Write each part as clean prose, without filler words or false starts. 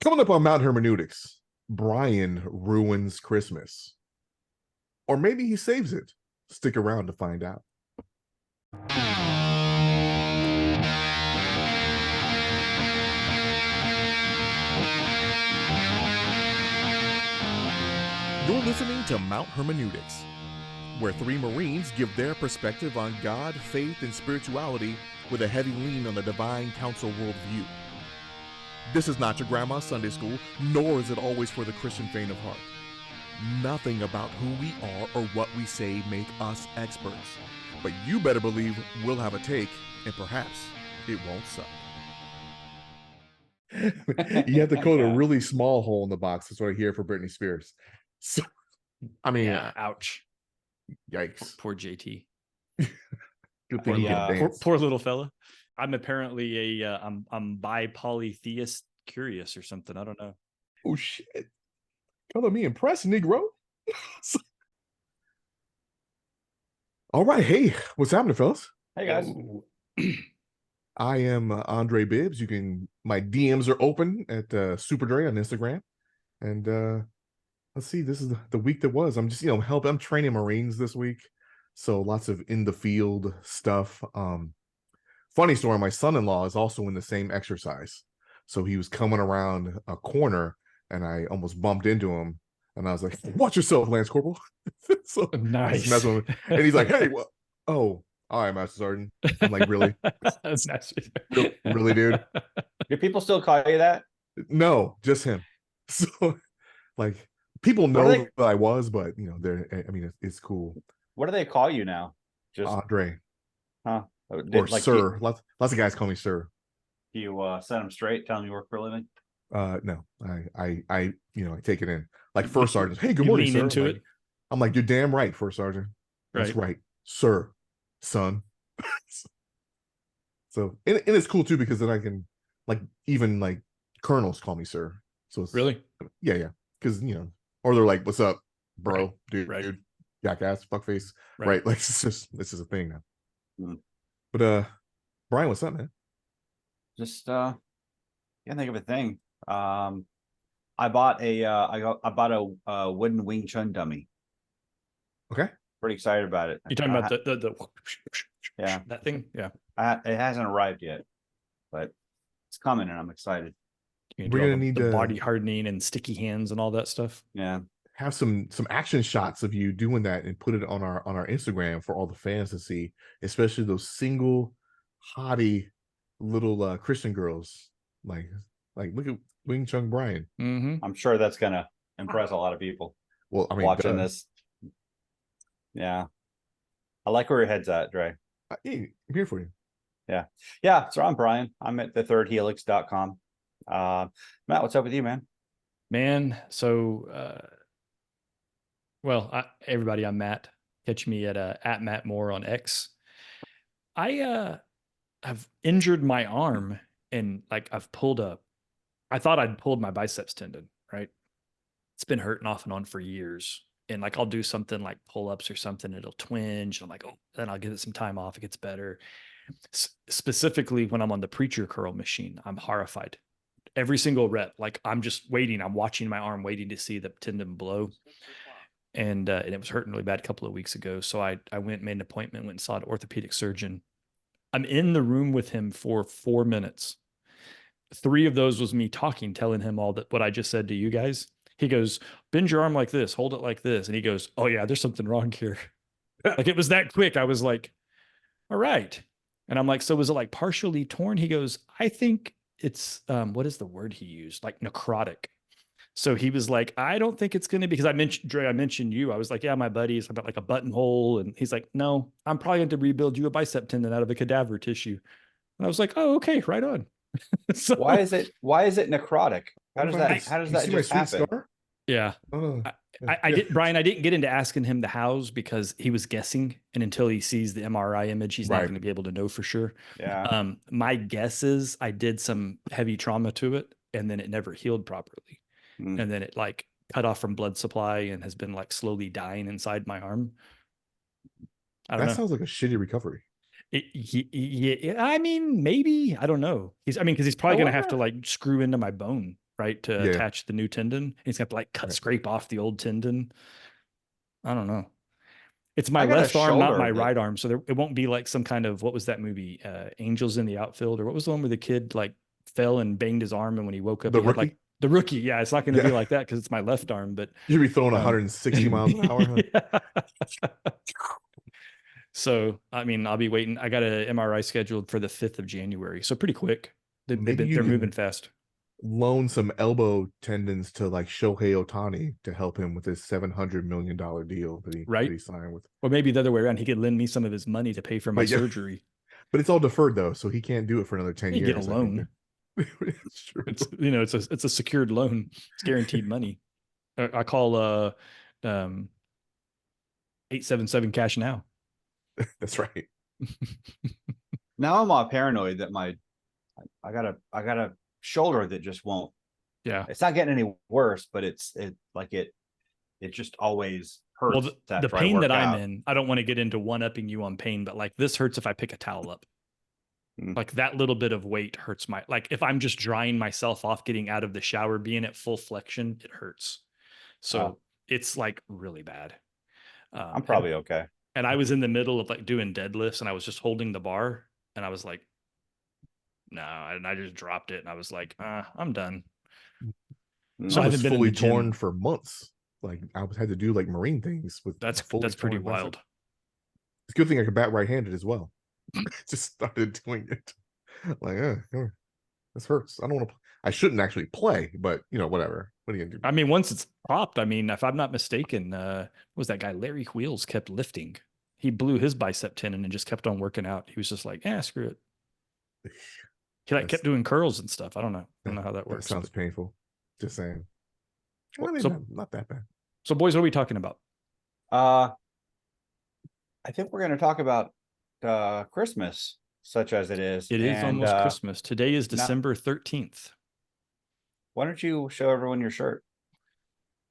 Coming up on Mount Hermeneutics, Brian ruins Christmas. Or maybe he saves it. Stick around to find out. You're listening to Mount Hermeneutics, where three Marines give their perspective on God, faith, and spirituality with a heavy lean on the divine council worldview. This is not your grandma's Sunday school, nor is it always for the Christian faint of heart. Nothing about who we are or what we say make us experts. But you better believe we'll have a take, and perhaps it won't suck. You have to code a really small hole in the box. That's what I hear for Britney Spears. So, I mean, ouch. Yikes. Poor JT. Good thing you can dance. Poor little fella. I'm apparently I'm bi-polytheist curious or something. I don't know. Oh shit. Color me impressed, Negro. All right. Hey, what's happening, fellas? Hey guys. I am Andre Bibbs. My DMs are open at Super Dre on Instagram. And let's see, this is the week that was. I'm just, I'm training Marines this week. So lots of in the field stuff. Funny story, my son-in-law is also in the same exercise. So he was coming around a corner and I almost bumped into him. And I was like, watch yourself, Lance Corporal. So nice. And he's like, hey, well, oh, all right, Master Sergeant. I'm like, really? That's nice. Really, dude? Do people still call you that? No, just him. So, like, people know that I was, but, it's cool. What do they call you now? Just Andre. Huh? Or sir. Lots of guys call me sir. Do you set them straight, tell them you work for a living? No. I take it in. Like first sergeant. Hey, good morning, sir. Into it. I'm like, you're damn right, first sergeant. That's right. Sir, son. So and it's cool too, because then I can even colonels call me sir. So it's really? Yeah. Because or they're like, what's up, bro, dude, jackass, fuckface. Right. Like this is a thing now. Mm. But Brian, what's up, man? Just can't think of a thing. I bought a wooden Wing Chun dummy. Okay. Pretty excited about it. You're talking about the that thing? Yeah. It hasn't arrived yet, but it's coming and I'm excited. We're gonna need the body hardening and sticky hands and all that stuff. Yeah. Have some action shots of you doing that and put it on our Instagram for all the fans to see, especially those single hottie little Christian girls. Like look at Wing Chun Brian. Mm-hmm. I'm sure that's gonna impress a lot of people. Well, I mean, watching this. Yeah. I like where your head's at, Dre. Hey, I'm here for you. Yeah. So I'm Brian. I'm at thethirdhelix.com. Matt, what's up with you, man? So everybody, I'm Matt. Catch me at Matt Moore on X. I have injured my arm and I thought I'd pulled my biceps tendon, right? It's been hurting off and on for years. And I'll do something like pull-ups or something, it'll twinge. I'm like, oh, then I'll give it some time off. It gets better. Specifically when I'm on the preacher curl machine, I'm horrified. Every single rep, I'm just waiting. I'm watching my arm, waiting to see the tendon blow. And it was hurting really bad a couple of weeks ago. So I went, made an appointment, went and saw an orthopedic surgeon. I'm in the room with him for 4 minutes. 3 of those was me talking, telling him what I just said to you guys. He goes, bend your arm like this, hold it like this. And he goes, oh yeah, there's something wrong here. It was that quick. I was like, all right. And I'm like, so was it partially torn? He goes, I think it's, what is the word he used? Necrotic. So he was like, I don't think it's going to be, because I mentioned you. I was like, yeah, my buddy's about a buttonhole. And he's like, no, I'm probably going to rebuild you a bicep tendon out of a cadaver tissue. And I was like, oh, okay, right on. So, why is it necrotic? How does that just happen? Scar? Yeah. I did, Brian, I didn't get into asking him the hows because he was guessing. And until he sees the MRI image, he's not going to be able to know for sure. Yeah. My guess is I did some heavy trauma to it and then it never healed properly. And then it cut off from blood supply and has been slowly dying inside my arm. I don't know. Sounds like a shitty recovery. I mean, maybe, I don't know. Because he's probably going to have to screw into my bone right, to Yeah. attach the new tendon. And he's got to like cut, Right. scrape off the old tendon. I don't know. It's my I got a left arm, not my shoulder that right arm. So it won't be like some kind of, what was that movie? Angels in the Outfield, or what was the one where the kid like fell and banged his arm, and when he woke up, The he had like rookie. the rookie. Yeah, it's not going to be Yeah. like that because it's my left arm, but You'd be throwing 160 miles an hour. Huh? yeah. So, I mean, I'll be waiting. I got an MRI scheduled for the 5th of January. So pretty quick. Maybe you They're moving can fast. loan some elbow tendons to like Shohei Ohtani to help him with his $700 million deal that Right. he signed with. Or maybe the other way around. He could lend me some of his money to pay for my But yeah, surgery. but it's all deferred though, so he can't do it for another 10 You years. get a I think. loan. It's true. It's, you know, it's a secured loan. It's guaranteed money. I call 877 cash now. That's right. now I'm all paranoid that I got a shoulder that just won't. Yeah. It's not getting any worse, but it just always hurts. Well, the pain that I'm in, I don't want to get into one-upping you on pain, but like this hurts if I pick a towel up. Like that little bit of weight hurts like if I'm just drying myself off, getting out of the shower, being at full flexion, it hurts. So it's like really bad. I'm probably okay. And I was in the middle of like doing deadlifts, and I was just holding the bar, and I was like, no, and I just dropped it, and I was like, I'm done. So I was fully torn for months. Like I had to do like marine things with that's pretty wild. It's a good thing I could bat right-handed as well. Just started doing it. Like, this hurts. I don't want to. I shouldn't actually play, but you know, whatever. What are you gonna do? I mean, once it's propped, I mean, if I'm not mistaken, what was that guy? Larry Wheels kept lifting. He blew his bicep tendon and just kept on working out. He was just like, screw it. He like kept doing curls and stuff. I don't know. I don't know how that works. That sounds painful. Just saying. I mean, not that bad. So, boys, what are we talking about? I think we're going to talk about Christmas, such as it is. It is almost Christmas. Today is December 13th. Why don't you show everyone your shirt?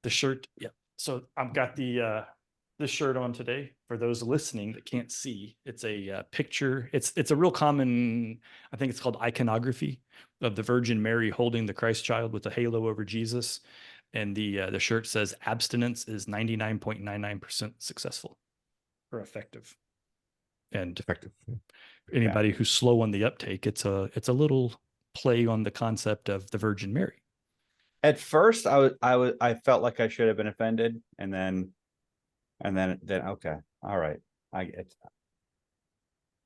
The shirt, yeah. So I've got this shirt on today. For those listening that can't see, it's a picture. It's a real common, I think it's called iconography, of the Virgin Mary holding the Christ child with a halo over Jesus. And the shirt says abstinence is 99.99% successful or effective. And effective. Anybody who's slow on the uptake, it's a little play on the concept of the Virgin Mary. At first, I felt like I should have been offended, and then okay, all right, I get.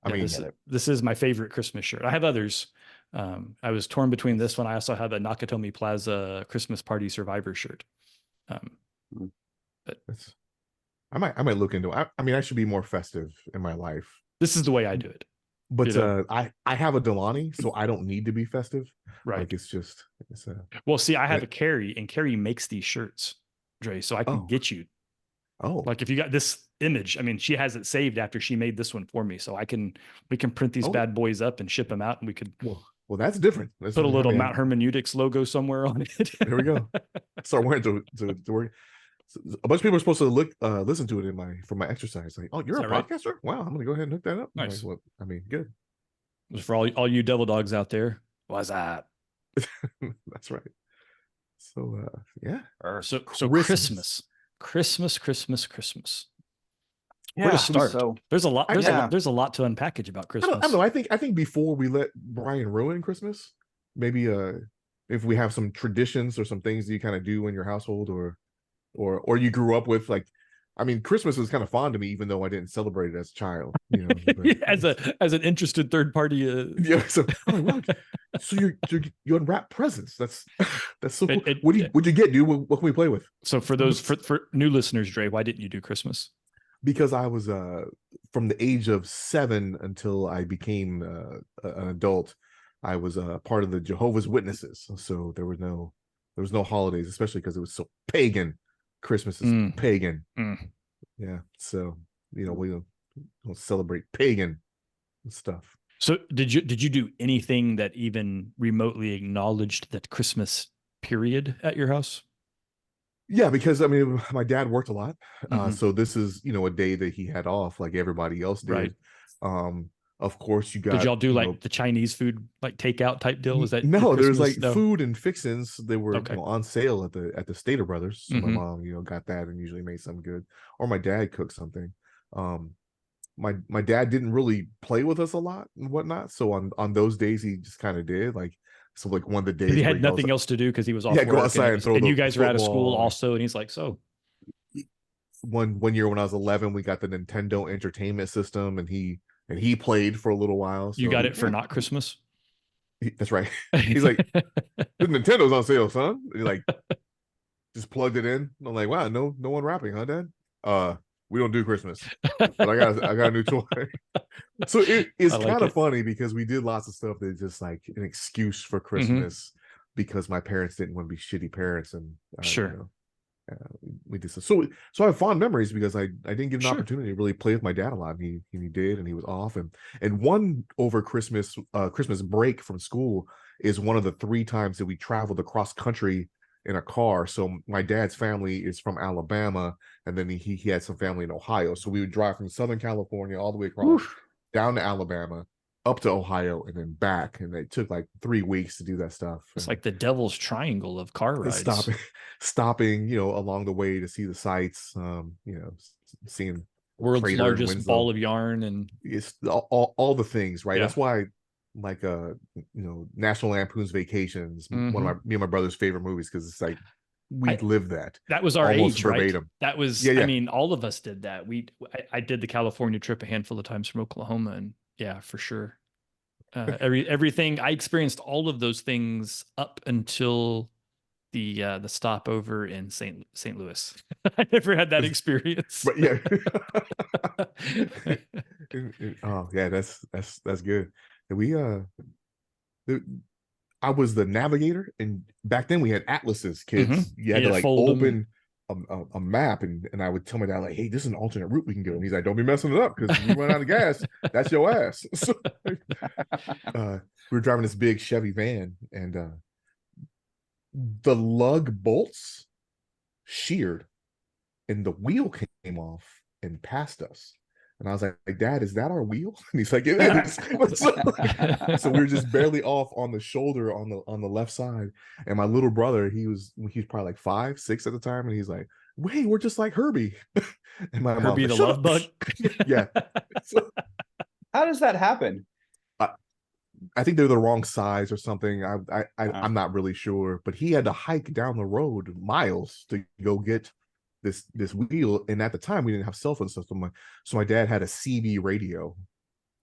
I mean, this is my favorite Christmas shirt. I have others. I was torn between this one. I also have a Nakatomi Plaza Christmas Party Survivor shirt. But I might look into it. I mean, I should be more festive in my life. This is the way I do it. But I have a Delani, so I don't need to be festive. Right. Like it's well, see, I have a Carrie, and Carrie makes these shirts, Dre, so I can get you. Oh, like if you got this image, I mean, she has it saved after she made this one for me, so we can print these bad boys up and ship them out, and we could. Well, that's different. Put a little Mount Hermeneutics logo somewhere on it. There we go. Start wearing to work. A bunch of people are supposed to listen to it for my exercise. Like, oh, you're a podcaster? Right? Wow, I'm gonna go ahead and hook that up. Nice. Like, well, I mean, good. For all you devil dogs out there, what's that? That's right. So yeah. So Christmas. Yeah, where to start? So, there's a lot. There's a lot to unpackage about Christmas. I don't know. I think before we let Brian ruin Christmas, maybe if we have some traditions or some things that you kind of do in your household, or you grew up with, like, I mean, Christmas was kind of fond of me, even though I didn't celebrate it as a child. You know, as an interested third party. Yeah. So, wow. So you unwrap presents. That's so cool. What'd you get, dude? What can we play with? So for those for new listeners, Dre, why didn't you do Christmas? Because I was from the age of 7 until I became an adult, I was part of the Jehovah's Witnesses. So there was no holidays, especially because it was so pagan. Christmas is pagan. Yeah. So, you know, we don't celebrate pagan stuff. So did you do anything that even remotely acknowledged that Christmas period at your house? Yeah, because I mean, my dad worked a lot. So this is, you know, a day that he had off like everybody else did. Right. Of course, you Did got, y'all do like the Chinese food, like takeout type deal? Was that your no, there's Christmas? like No. food and fixins. They were, Okay. on sale at the Stater Brothers. So my Mm-hmm. mom, got that and usually made something good, or my dad cooked something. Um, my dad didn't really play with us a lot and whatnot. So on those days, he just kind of did like, so like one of the Because he days where had he goes, nothing else to do because he was off yeah, go work, and outside it and was, throw and you the guys were out of school football. also, and he's like, so One year when I was 11, we got the Nintendo Entertainment System, and he played for a little while. you got So it for yeah, not Christmas. that's right. He's like, the Nintendo's on sale, son. And he like just plugged it in. I'm like, wow, no unwrapping, huh, Dad? We don't do Christmas, but I got a new toy. So I it's like kind of it. funny because we did lots of stuff that's just like an excuse for Mm-hmm. Christmas because my parents didn't want to be shitty parents, and Sure. we did so I have fond memories because I didn't get an Sure. opportunity to really play with my dad a lot. And he did, and he was off, and one over Christmas break from school is one of the 3 times that we traveled across country in a car. So my dad's family is from Alabama, and then he had some family in Ohio. So we would drive from Southern California all the way across Oof. down to Alabama, up to Ohio, and then back. And it took like 3 weeks to do that stuff. It's And like the devil's triangle of car rides. stopping, along the way to see the sights, seeing World's Crater and largest Winslow. ball of yarn, and It's all the things, right? yeah. That's why, like, National Lampoon's Vacations, one Mm-hmm. of me and my brother's favorite movies, because it's like we lived that That was our almost age, right? verbatim. That was, Yeah, I yeah. mean, all of us did that. I did the California trip a handful of times from Oklahoma, and yeah, for sure. Everything I experienced all of those things up until the stopover in St. Louis. I never had that experience. But yeah. Oh yeah, that's good. And the, I was the navigator, and back then we had atlases, Mm-hmm. kids. You had You to had to like fold them. open a map, and I would tell my dad like, "Hey, this is an alternate route we can go." And he's like, "Don't be messing it up, because we run out of gas. That's your ass." So, we were driving this big Chevy van, and the lug bolts sheared, and the wheel came off and passed us. And I was like, Dad, is that our wheel? And he's like, it is. So we were just barely off on the shoulder on the left side. And my little brother, he's probably like 5, 6 at the time, and he's like, wait, we're just like Herbie. And my mom's Herbie like, the shut love up. bug. Yeah. So, How does that happen? I think they're the wrong size or something. I'm not really sure, but he had to hike down the road miles to go get this wheel. And at the time, we didn't have cell phone system, so my dad had a CB radio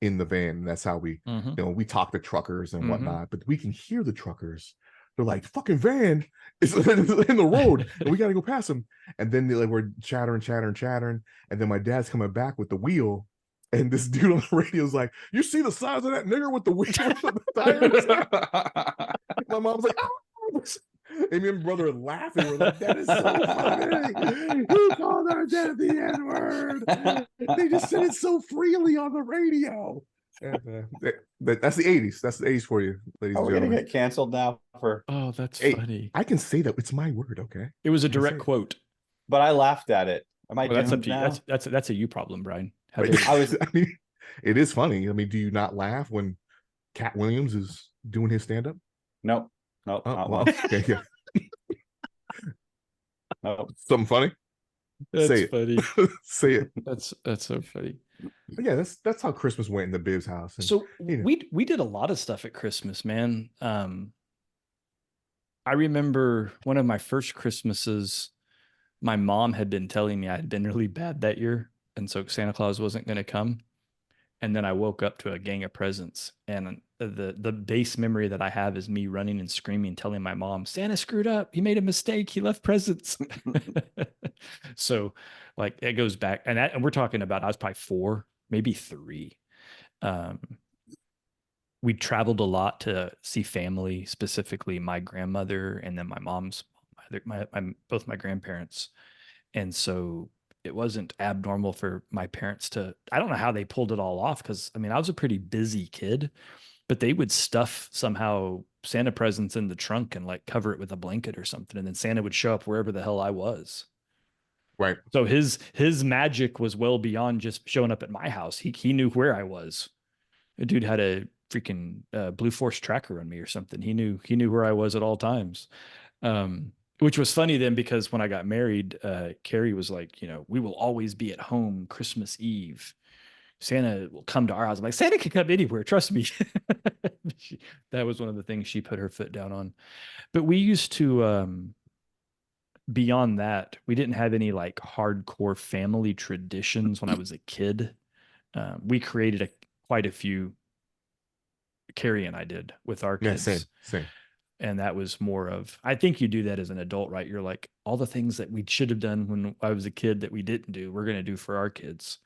in the van. And that's how we, Mm-hmm. we talk to truckers and Mm-hmm. whatnot. But we can hear the truckers. They're like, "Fucking van is in the road, and we got to go past them." And then we're chattering, and then my dad's coming back with the wheel. And this dude on the radio is like, "You see the size of that nigger with the wheel with the tires?" My mom's like, "Oh!" And me and brother are laughing. We're like, "That is so funny. He called our dad the N-word. They just said it so freely on the radio." And, that's the 80s. That's the 80s for you, ladies Are and we gonna gentlemen. get canceled now for? Oh, that's Hey, funny. I can say that. It's my word, okay? It was a I can say direct it. quote. But I laughed at it. Am I Well, that's up doomed to you. now? That's a you problem, Brian. How Right. dare you? I was. I mean, it is funny. I mean, do you not laugh when Cat Williams is doing his stand-up? Nope. Nope. Oh, Not well, once. okay, yeah. Nope. Something funny? That's Say it. funny. Say it. That's so funny. But yeah, that's how Christmas went in the Bib's house. And, So you know, we did a lot of stuff at Christmas, man. I remember one of my first Christmases, my mom had been telling me I had been really bad that year, and so Santa Claus wasn't going to come. And then I woke up to a gang of presents, and the base memory that I have is me running and screaming, telling my mom, "Santa screwed up. He made a mistake. He left presents." So, like, it goes back, and we're talking about I was probably 4, maybe 3. Um, we traveled a lot to see family, specifically my grandmother and then my mom's both my grandparents. And so it wasn't abnormal for my parents to, I don't know how they pulled it all off. Cause I mean, I was a pretty busy kid, but they would stuff somehow Santa presents in the trunk and like cover it with a blanket or something. And then Santa would show up wherever the hell I was. right. So his magic was well beyond just showing up at my house. He knew where I was. A dude had a freaking Blue Force tracker on me or something. He knew where I was at all times. Which was funny then because when I got married, Carrie was like, we will always be at home Christmas Eve. Santa will come to our house. I'm like, Santa can come anywhere. Trust me. That was one of the things she put her foot down on. But we used to, beyond that, we didn't have any like hardcore family traditions when I was a kid. We created quite a few, Carrie and I did with our Yeah, kids. same. And that was more of, I think you do that as an adult, right? You're like, all the things that we should have done when I was a kid that we didn't do, we're going to do for our kids.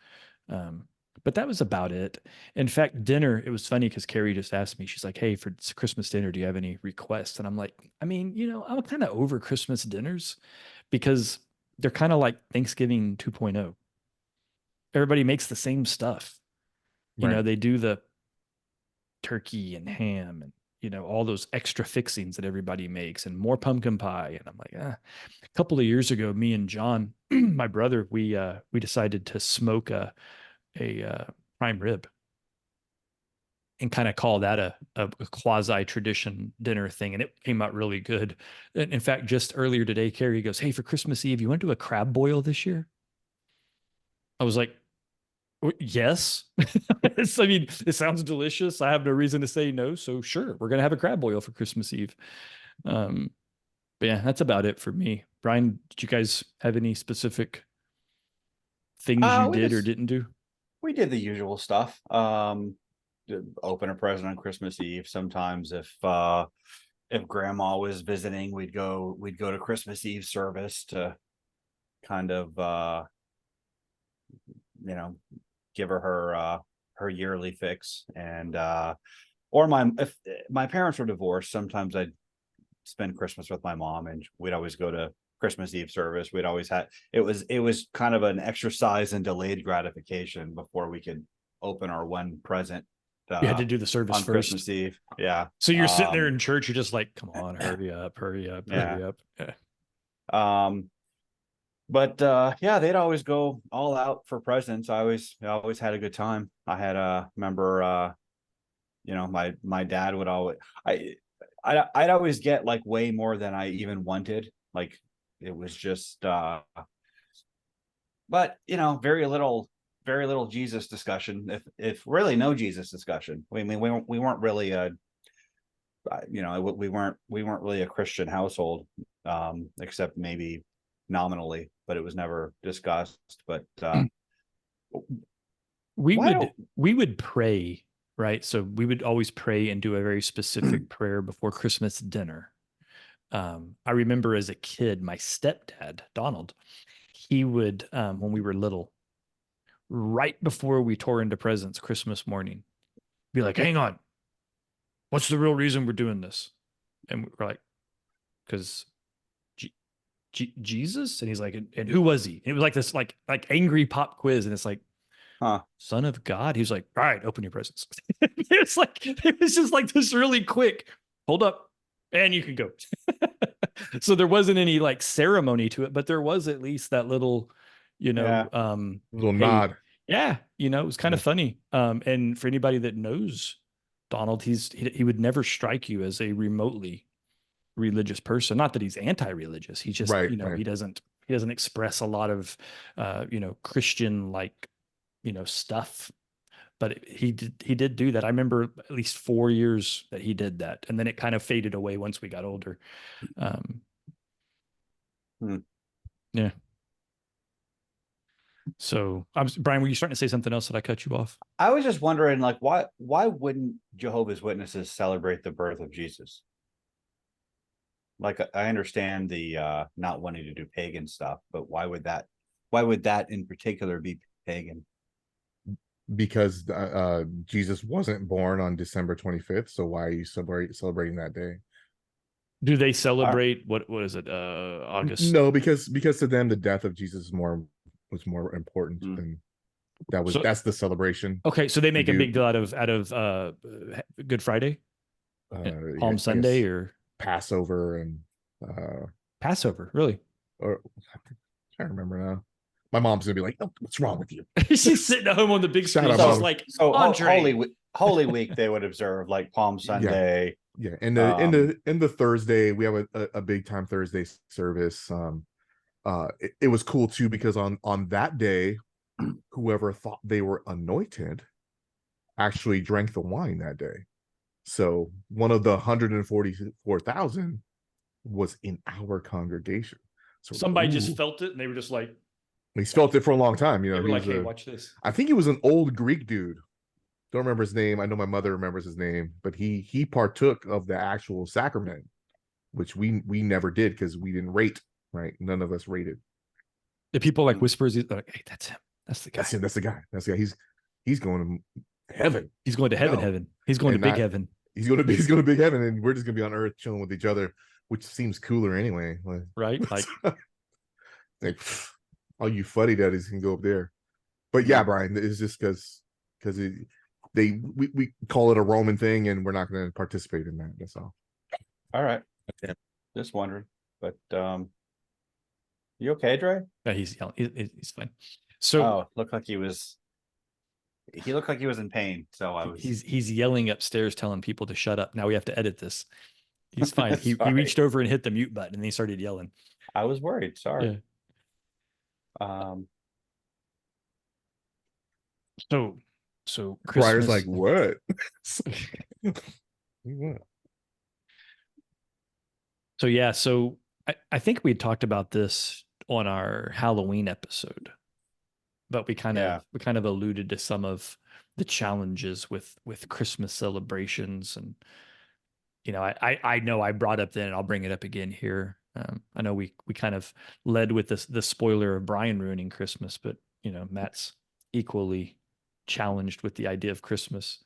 But that was about it. In fact, dinner, it was funny because Carrie just asked me, she's like, hey, for Christmas dinner, do you have any requests? And I'm like, I mean, I'm kind of over Christmas dinners because they're kind of like Thanksgiving 2.0. Everybody makes the same stuff. Right. They do the turkey and ham and all those extra fixings that everybody makes and more pumpkin pie. And I'm like, a couple of years ago, me and John, my brother, we decided to smoke a prime rib and kind of call that a quasi tradition dinner thing. And it came out really good. And in fact, just earlier today, Carrie goes, hey, for Christmas Eve, you want to do a crab boil this year? I was like, yes. I mean, it sounds delicious. I have no reason to say no. So sure, we're going to have a crab boil for Christmas Eve. But yeah, that's about it for me. Brian, did you guys have any specific things you We did or just didn't do? we did the usual stuff. Open a present on Christmas Eve. Sometimes if grandma was visiting, we'd go to Christmas Eve service to kind of give her yearly fix. And or if my parents were divorced, sometimes I'd spend Christmas with my mom and we'd always go to Christmas Eve service. We'd always had it was kind of an exercise in delayed gratification before we could open our one present You had to do the service on first. Christmas Eve. Yeah. So you're sitting there in church, you're just like, come on, hurry up, hurry up, hurry up. Yeah. But yeah, they'd always go all out for presents. I always had a good time. I had remember my dad would always I'd always get like way more than I even wanted. Like it was just but very little Jesus discussion, if really no Jesus discussion. I mean, we weren't really we weren't really a Christian household, except maybe nominally, but it was never discussed. But we why don't would pray, right? So we would always pray and do a very specific prayer before Christmas dinner. I remember as a kid, my stepdad, Donald, he would, when we were little, right before we tore into presents Christmas morning, be like, hang on, what's the real reason we're doing this? And we're like, because Jesus? And he's like, and who was he? And it was like this like angry pop quiz. And it's like, Son of God. He was like, all right, open your presents. It was just like this really quick, hold up, and you can go. So there wasn't any like ceremony to it, but there was at least that little, Little hey, nod. yeah, it was kind of funny. And for anybody that knows Donald, he would never strike you as a remotely religious person. Not that he's anti-religious. He just, Right. he doesn't express a lot of, Christian like, stuff. But he did do that. I remember at least 4 years that he did that, and then it kind of faded away once we got older. Yeah. So, Brian, were you starting to say something else that I cut you off? I was just wondering, like, why wouldn't Jehovah's Witnesses celebrate the birth of Jesus? Like, I understand the not wanting to do pagan stuff, but why would that in particular be pagan? Because Jesus wasn't born on December 25th, so why are you celebrating that day? Do they celebrate what is it? August? No, because to them the death of Jesus was more important than that's the celebration. Okay, so they make a big deal out of Good Friday, Palm Sunday, or Passover and Passover, really? Or I can't remember now. My mom's gonna be like, "Oh, what's wrong with you?" She's sitting at home on the big screen, just like so Andre. Holy Week they would observe, like Palm Sunday. Yeah, and the Thursday we have a big time Thursday service. It was cool too because on that day, whoever thought they were anointed actually drank the wine that day. So one of the 144,000 was in our congregation. So Somebody just felt it, and they were just like, he's felt it for a long time. You they know, were he like, was "Hey, watch this." I think he was an old Greek dude. Don't remember his name. I know my mother remembers his name, but he partook of the actual sacrament, which we never did because we didn't rate. Right, none of us rated. The people like whispers, like, "Hey, that's him. That's the guy. That's him. That's the guy. That's the guy. He's going to heaven. He's going to heaven. No. Heaven. He's going And to big not, heaven." he's going to big heaven, and we're just going to be on earth chilling with each other, which seems cooler anyway. Right? Like all you fuddy daddies can go up there. But yeah, Brian, it's just because we call it a Roman thing, and we're not going to participate in that. That's all. All right. Yeah. Just wondering, but you okay, Dre? Yeah, he's yelling. He's fine. So looked like he was in pain. So I was. He's yelling upstairs, telling people to shut up. Now we have to edit this. He's fine. he reached over and hit the mute button, and he started yelling. I was worried. Sorry. Yeah. So Briar's like, what? What? So yeah, so I think we talked about this on our Halloween episode, but we kind of alluded to some of the challenges with Christmas celebrations, and I know I brought up then, and I'll bring it up again here. I know we kind of led with the spoiler of Brian ruining Christmas, but Matt's equally challenged with the idea of Christmas.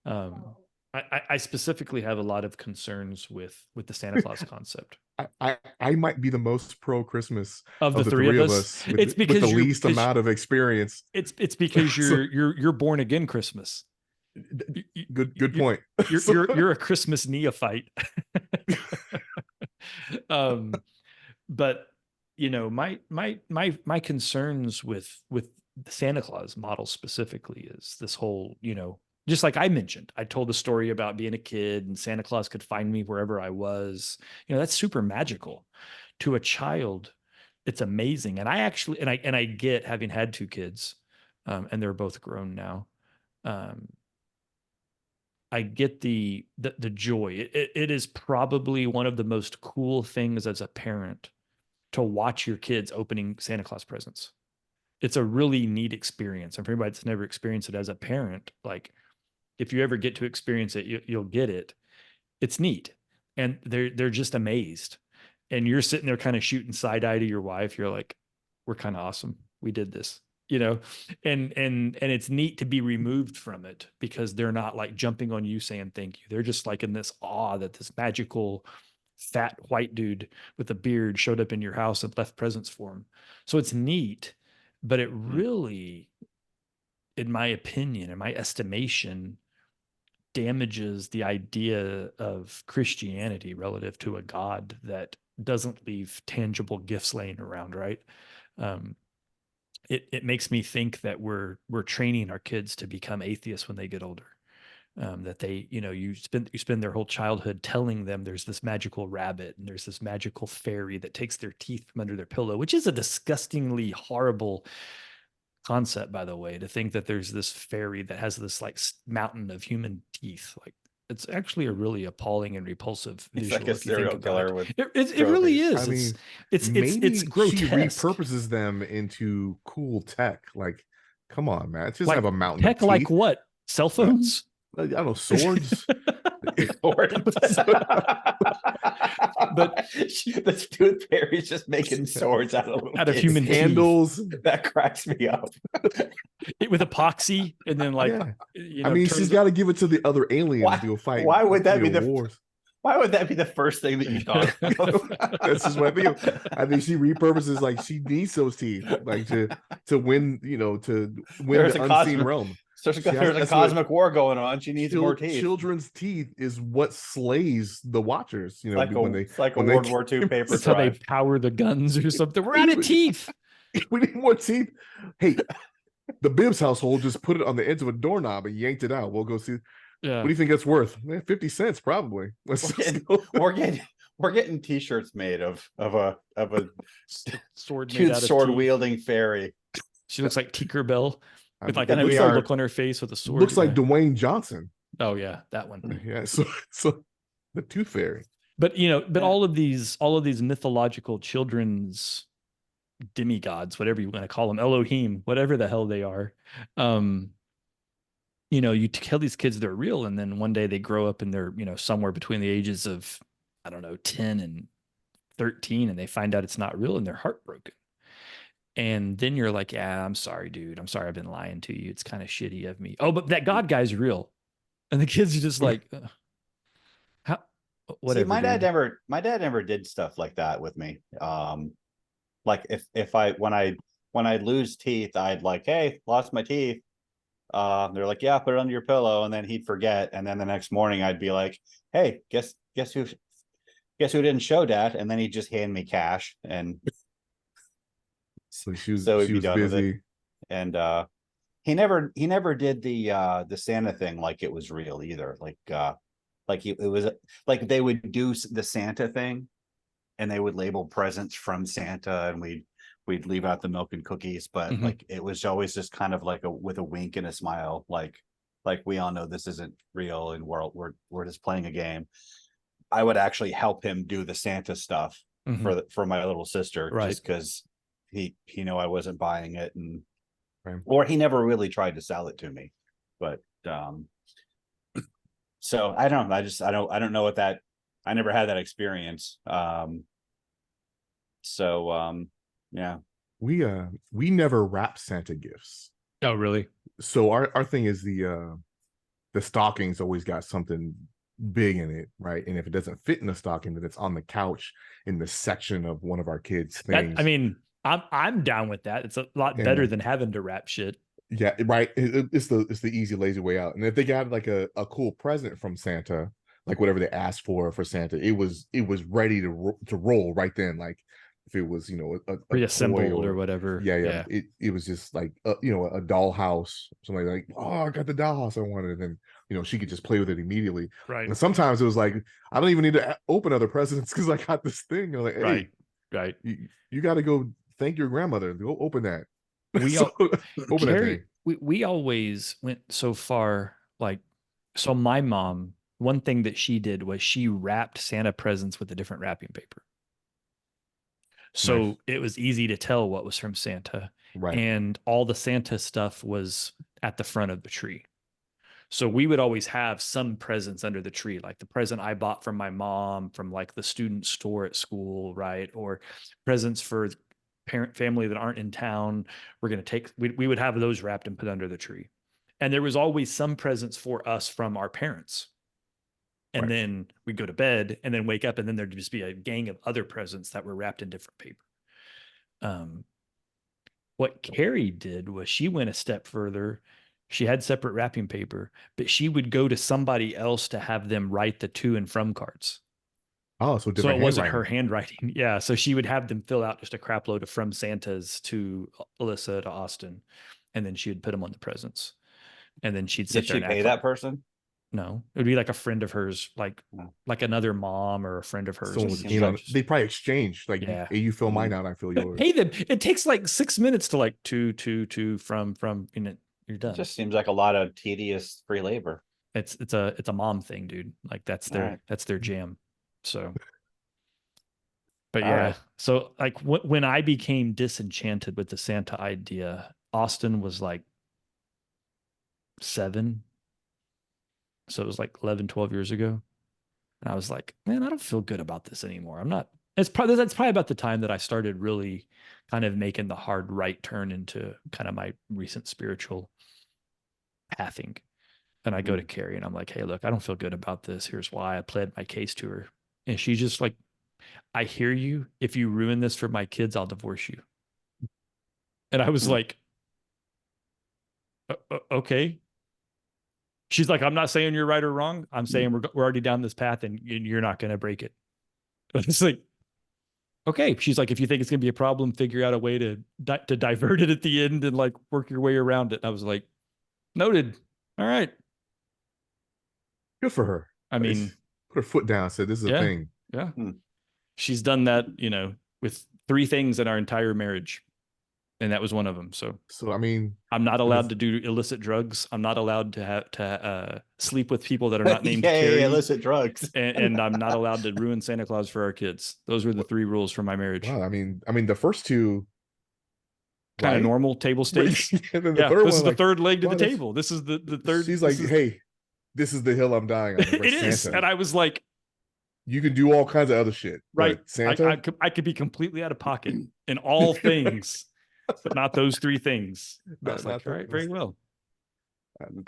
I specifically have a lot of concerns with the Santa Claus concept. I might be the most pro Christmas of the three of us. It's because with the least amount of experience. It's because you're born again Christmas. Good point. You're a Christmas neophyte. But my concerns with the Santa Claus model specifically is this whole, just like I mentioned, I told the story about being a kid and Santa Claus could find me wherever I was. That's super magical. To a child, it's amazing. And I actually, and I get, having had two kids, and they're both grown now. I get the joy. It is probably one of the most cool things as a parent to watch your kids opening Santa Claus presents. It's a really neat experience. And for anybody that's never experienced it as a parent, like, if you ever get to experience it, you'll get it. It's neat. And they're just amazed. And you're sitting there kind of shooting side eye to your wife. You're like, we're kind of awesome. We did this, and it's neat to be removed from it because they're not like jumping on you saying thank you. They're just like in this awe that this magical fat white dude with a beard showed up in your house and left presents for him. So it's neat, but it really, in my opinion, in my estimation, damages the idea of Christianity relative to a God that doesn't leave tangible gifts laying around, right? It makes me think that we're training our kids to become atheists when they get older. That they, you spend their whole childhood telling them there's this magical rabbit and there's this magical fairy that takes their teeth from under their pillow, which is a disgustingly horrible concept, by the way, to think that there's this fairy that has this like mountain of human teeth. Like, it's actually a really appalling and repulsive visual. It's like a serial killer. It really is. I mean, it's grotesque. She repurposes them into cool tech. Like, come on, man. Just have a mountain tech of teeth. Like what? Cell phones? I don't know, swords. But the tooth fairy's just making swords out of human handles. That cracks me up. With epoxy, and then she's got to give it to the other aliens to go fight. Why would that be wars? Why would that be the first thing that you thought of? That's just what I think. I think she repurposes, like, she needs those teeth, like to win, to win the unseen realm. So there's a cosmic war going on. She needs more teeth. Children's teeth is what slays the watchers. It's like a World War II paper. That's how they power the guns or something. We're out of teeth. We need more teeth. Hey, The Bibbs household just put it on the edge of a doorknob and yanked it out. We'll go see. What Yeah. do you think it's worth? 50 cents, probably. Let's We're just getting, go. we're getting t-shirts made of a Sword made cute out of sword teeth. wielding fairy. She looks like Tinkerbell with like a Gonna be little our- look on her face with a sword. Looks like Yeah. Dwayne Johnson. Oh yeah, that one. Yeah, so the Tooth Fairy. But but Yeah. all of these mythological children's demigods, whatever you want to call them, Elohim, whatever the hell they are, you tell these kids they're real, and then one day they grow up and they're somewhere between the ages of, I don't know, 10 and 13, and they find out it's not real and they're heartbroken. And then you're like, yeah, I'm sorry, dude. I'm sorry I've been lying to you. It's kind of shitty of me. Oh, but that God guy's real. And the kids are just like, how, See, whatever. my dad never did stuff like that with me. Like if I when I lose teeth, I'd like, hey, lost my teeth. They're like, yeah, put it under your pillow, and then he'd forget, and then the next morning I'd be like, hey, guess who didn't show, Dad? And then he'd just hand me cash, and So she was so he'd she be was done with it. busy. And he never did the Santa thing like it was real either. It was like they would do the Santa thing, and they would label presents from Santa, and we'd leave out the milk and cookies, but like it was always just kind of like with a wink and a smile, like we all know this isn't real, and we're just playing a game. I would actually help him do the Santa stuff for my little sister, Right. just because he I wasn't buying it, and Right. or he never really tried to sell it to me. But so I don't know. I don't know what that. I never had that experience. Yeah. We never wrap Santa gifts. Oh, really? So our thing is the stocking's always got something big in it, right? And if it doesn't fit in the stocking, then it's on the couch in the section of one of our kids' things. I mean, I'm down with that. It's a lot better than having to wrap shit. Yeah, right. It's the easy, lazy way out. And if they got like a cool present from Santa, like whatever they asked for Santa, it was ready to roll right then. Like if it was a Reassembled or whatever. Yeah. It was just like a dollhouse. Somebody like, oh, I got the dollhouse I wanted, and then she could just play with it immediately. Right. And sometimes it was like, I don't even need to open other presents because I got this thing. I'm like, hey, right. You got to go thank your grandmother. Go open that. Open that thing. We always went so far, like, so my mom, one thing that she did was she wrapped Santa presents with a different wrapping paper. So Nice. it was easy to tell what was from Santa. Right. And all the Santa stuff was at the front of the tree. So we would always have some presents under the tree, like the present I bought from my mom from like the student store at school, right? Or presents for family that aren't in town. We're going to take, we would have those wrapped and put under the tree. And there was always some presents for us from our parents. And then we'd go to bed and then wake up, and then there'd just be a gang of other presents that were wrapped in different paper. What Carrie did was she went a step further. She had separate wrapping paper, but she would go to somebody else to have them write the to and from cards. Oh, so different. So it wasn't her handwriting. Yeah. So she would have them fill out just a crap load of from Santas to Alyssa to Austin. And then she would put them on the presents. And then she'd sit Did there she and pay that person? No, it would be like a friend of hers, like another mom or a friend of hers. They probably exchange, like, yeah. Hey, you fill mine out, I fill yours. Pay them. It takes like 6 minutes to like to from you're done. It just seems like a lot of tedious free labor. It's a mom thing, dude. Like that's their jam. So, but yeah. So like when I became disenchanted with the Santa idea, Austin was like 7. So it was like 11, 12 years ago. And I was like, man, I don't feel good about this anymore. That's probably about the time that I started really kind of making the hard right turn into kind of my recent spiritual pathing. And I go to Carrie and I'm like, hey, look, I don't feel good about this. Here's why. I pled my case to her. And she's just like, I hear you. If you ruin this for my kids, I'll divorce you. And I was like, okay. She's like, I'm not saying you're right or wrong. I'm saying we're already down this path and you're not going to break it. It's like, okay. She's like, if you think it's gonna be a problem, figure out a way to divert it at the end and like work your way around it. And I was like, noted. All right. Good for her. I mean, Put her foot down. Said this is a yeah, thing. yeah. Hmm. She's done that, with 3 things in our entire marriage, and that was one of them. So So I mean, I'm not if allowed it's to do illicit drugs. I'm not allowed to have to sleep with people that are not named Yeah, Carrie, illicit drugs. and I'm not allowed to ruin Santa Claus for our kids. Those were the 3 rules for my marriage. wow. I mean, the first two, Kind of right? normal table But stakes. and then the Yeah, third this one, is the like, third leg to the wow, that's table. This is the third. she's This like, is hey, this is the hill I'm dying on. Where it is, Santa, and I was like, you can do all kinds of other shit, right, but Santa, I could be completely out of pocket in all things, but not those 3 things. I was like, not all the, right, very well.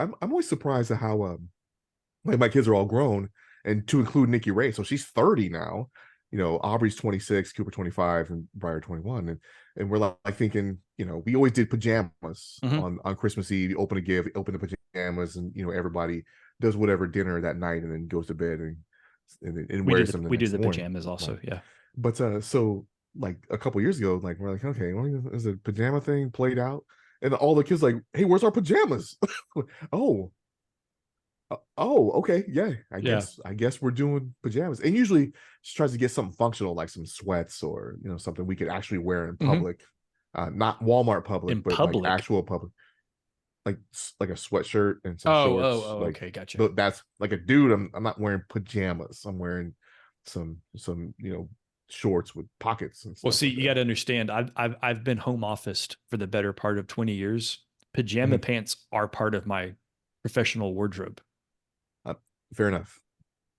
I'm always surprised at how like my kids are all grown, and to include Nikki Ray, so she's 30 now. Aubrey's 26, Cooper 25, and Briar 21, and we're like thinking, we always did pajamas Mhm. on Christmas Eve. You open a gift, open the pajamas, and everybody does whatever dinner that night, and then goes to bed and wears them the We do next the morning. pajamas also. Right. Yeah. But so like a couple years ago, like we're like, okay, well, is a pajama thing played out, and all the kids like, hey, where's our pajamas? Oh, oh, okay, yeah. Yeah. I guess we're doing pajamas, and usually she tries to get something functional, like some sweats or something we could actually wear in Mhm. public, not Walmart public, In but like public. actual public, like a sweatshirt and some shorts. Oh, Like okay, gotcha. that's like a dude. I'm not wearing pajamas. I'm wearing some shorts with pockets and Well, stuff see, like you got that. to understand, I've been home officed for the better part of 20 years. Pajama Mhm. pants are part of my professional wardrobe. Uh, fair enough.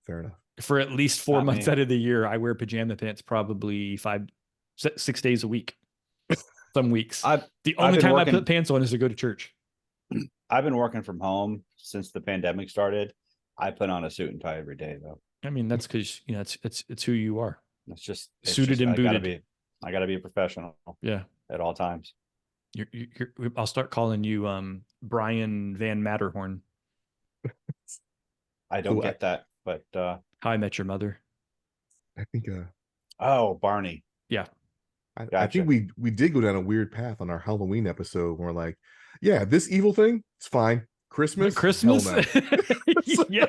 Fair enough. For at least 4 Not months me. out of the year, I wear pajama pants probably 6 days a week. Some weeks. The I've only been time I put working. pants on is to go to church. I've been working from home since the pandemic started. I put on a suit and tie every day though. I mean, that's because it's who you are. It's Suited just and I gotta booted. be a professional Yeah. at all times. I'll start calling you Brian Van Matterhorn. I don't So get that, but How I Met Your Mother. I think oh, Barney. Yeah. I think Gotcha. we did go down a weird path on our Halloween episode where we're like, yeah, this evil thing, it's fine. Christmas, hell Christmas. no. Yeah.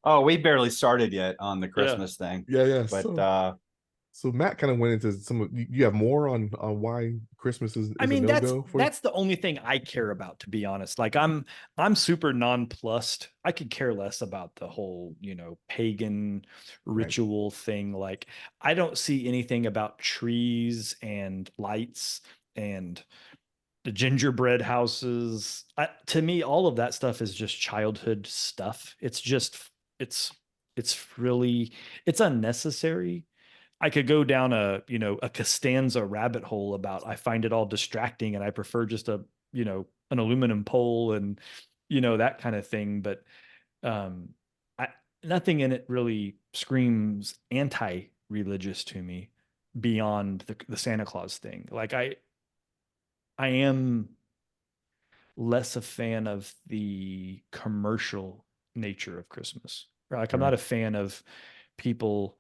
Oh, we barely started yet on the Yeah. Christmas thing, Yeah. but So Matt kind of went into some of you have more on why Christmas I is a mean, no-go for you? that's the only thing I care about, to be honest. Like I'm super nonplussed. I could care less about the whole, pagan Right. ritual thing. Like I don't see anything about trees and lights and the gingerbread houses. To me, all of that stuff is just childhood stuff. It's really it's unnecessary. I could go down a Costanza rabbit hole about I find it all distracting and I prefer just an aluminum pole and that kind of thing. But um, I nothing in it really screams anti-religious to me beyond the Santa Claus thing. Like I am less a fan of the commercial nature of Christmas. Right? Like I'm not Right. a fan of people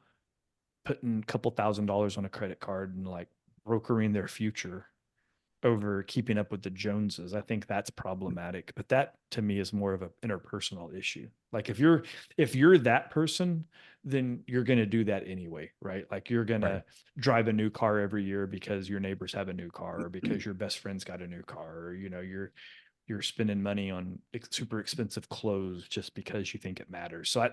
putting a couple $1,000s on a credit card and like brokering their future over keeping up with the Joneses. I think that's problematic, but that to me is more of an interpersonal issue. Like if you're that person, then you're going to do that anyway, right? Like you're going Right. to drive a new car every year because your neighbors have a new car or because your best friend's got a new car or you're spending money on super expensive clothes just because you think it matters. So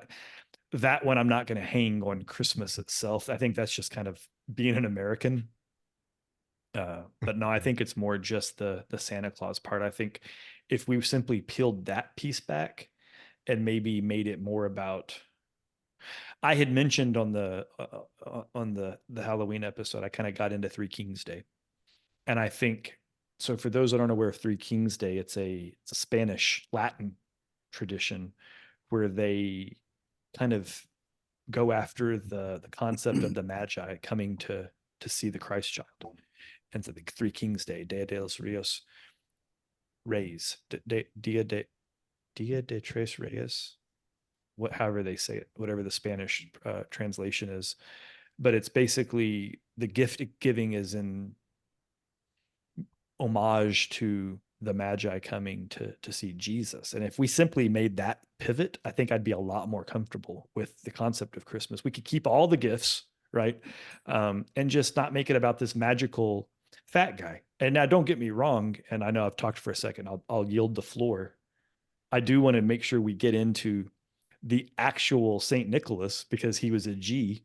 that one I'm not going to hang on Christmas itself. I think that's just kind of being an American. But no, I think it's more just the Santa Claus part. I think if we simply peeled that piece back and maybe made it more about, I had mentioned on the Halloween episode, I kind of got into Three Kings Day, and I think so. For those that aren't aware of Three Kings Day, it's a Spanish Latin tradition where they kind of go after the concept of the Magi coming to see the Christ child. And so the Three Kings Day, Dia de los Rios Reyes, Dia de Tres Reyes, however they say it, whatever the Spanish translation is. but it's basically the gift giving is in homage to the Magi coming to see Jesus. And if we simply made that pivot, I think I'd be a lot more comfortable with the concept of Christmas. We could keep all the gifts, right? And just not make it about this magical fat guy. And now don't get me wrong, and I know I've talked for a second, I'll yield the floor. I do want to make sure we get into the actual Saint Nicholas because he was a G.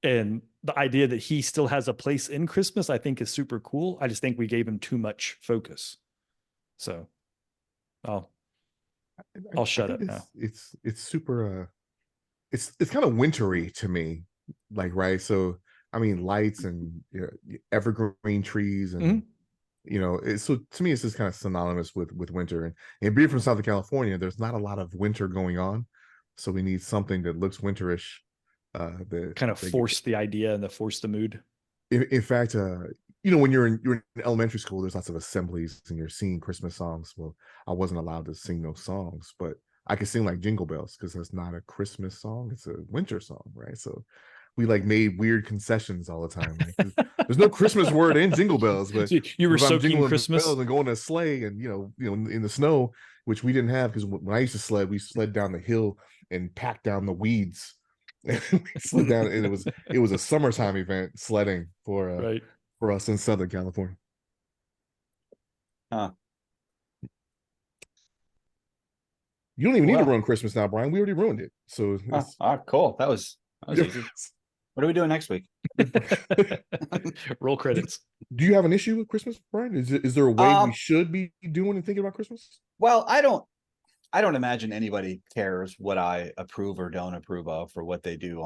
And the idea that he still has a place in Christmas, I think is super cool. I just think we gave him too much focus. So I'll I shut think up now. it's super it's kind of wintry to me, like, right? So I mean, lights and, you know, evergreen trees, and Mhm. you know, so to me, it's just kind of synonymous with winter. And being from Southern California, there's not a lot of winter going on, so we need something that looks winterish. That, Kind of that force the idea and force the mood. in fact, you know, when you're in elementary school, there's lots of assemblies and you're singing Christmas songs. Well, I wasn't allowed to sing those songs, but I could sing like Jingle Bells because that's not a Christmas song; it's a winter song, right? So we like made weird concessions all the time. Like there's no Christmas word in Jingle Bells, but So you were if I'm soaking jingling Christmas. bells and going to sleigh, and in the snow, which we didn't have because when I used to sled, we sled down the hill and packed down the weeds. And we slid down, and it was a summertime event sledding Right. for us in Southern California. Huh. You don't even need to Well, ruin Christmas now, Brian. We already ruined it. So it's cool. That was easy. What are we doing next week? Roll credits. Do you have an issue with Christmas, Brian? Is there a way we Um, should be doing and thinking about Christmas? well, I don't imagine anybody cares what I approve or don't approve of for what they do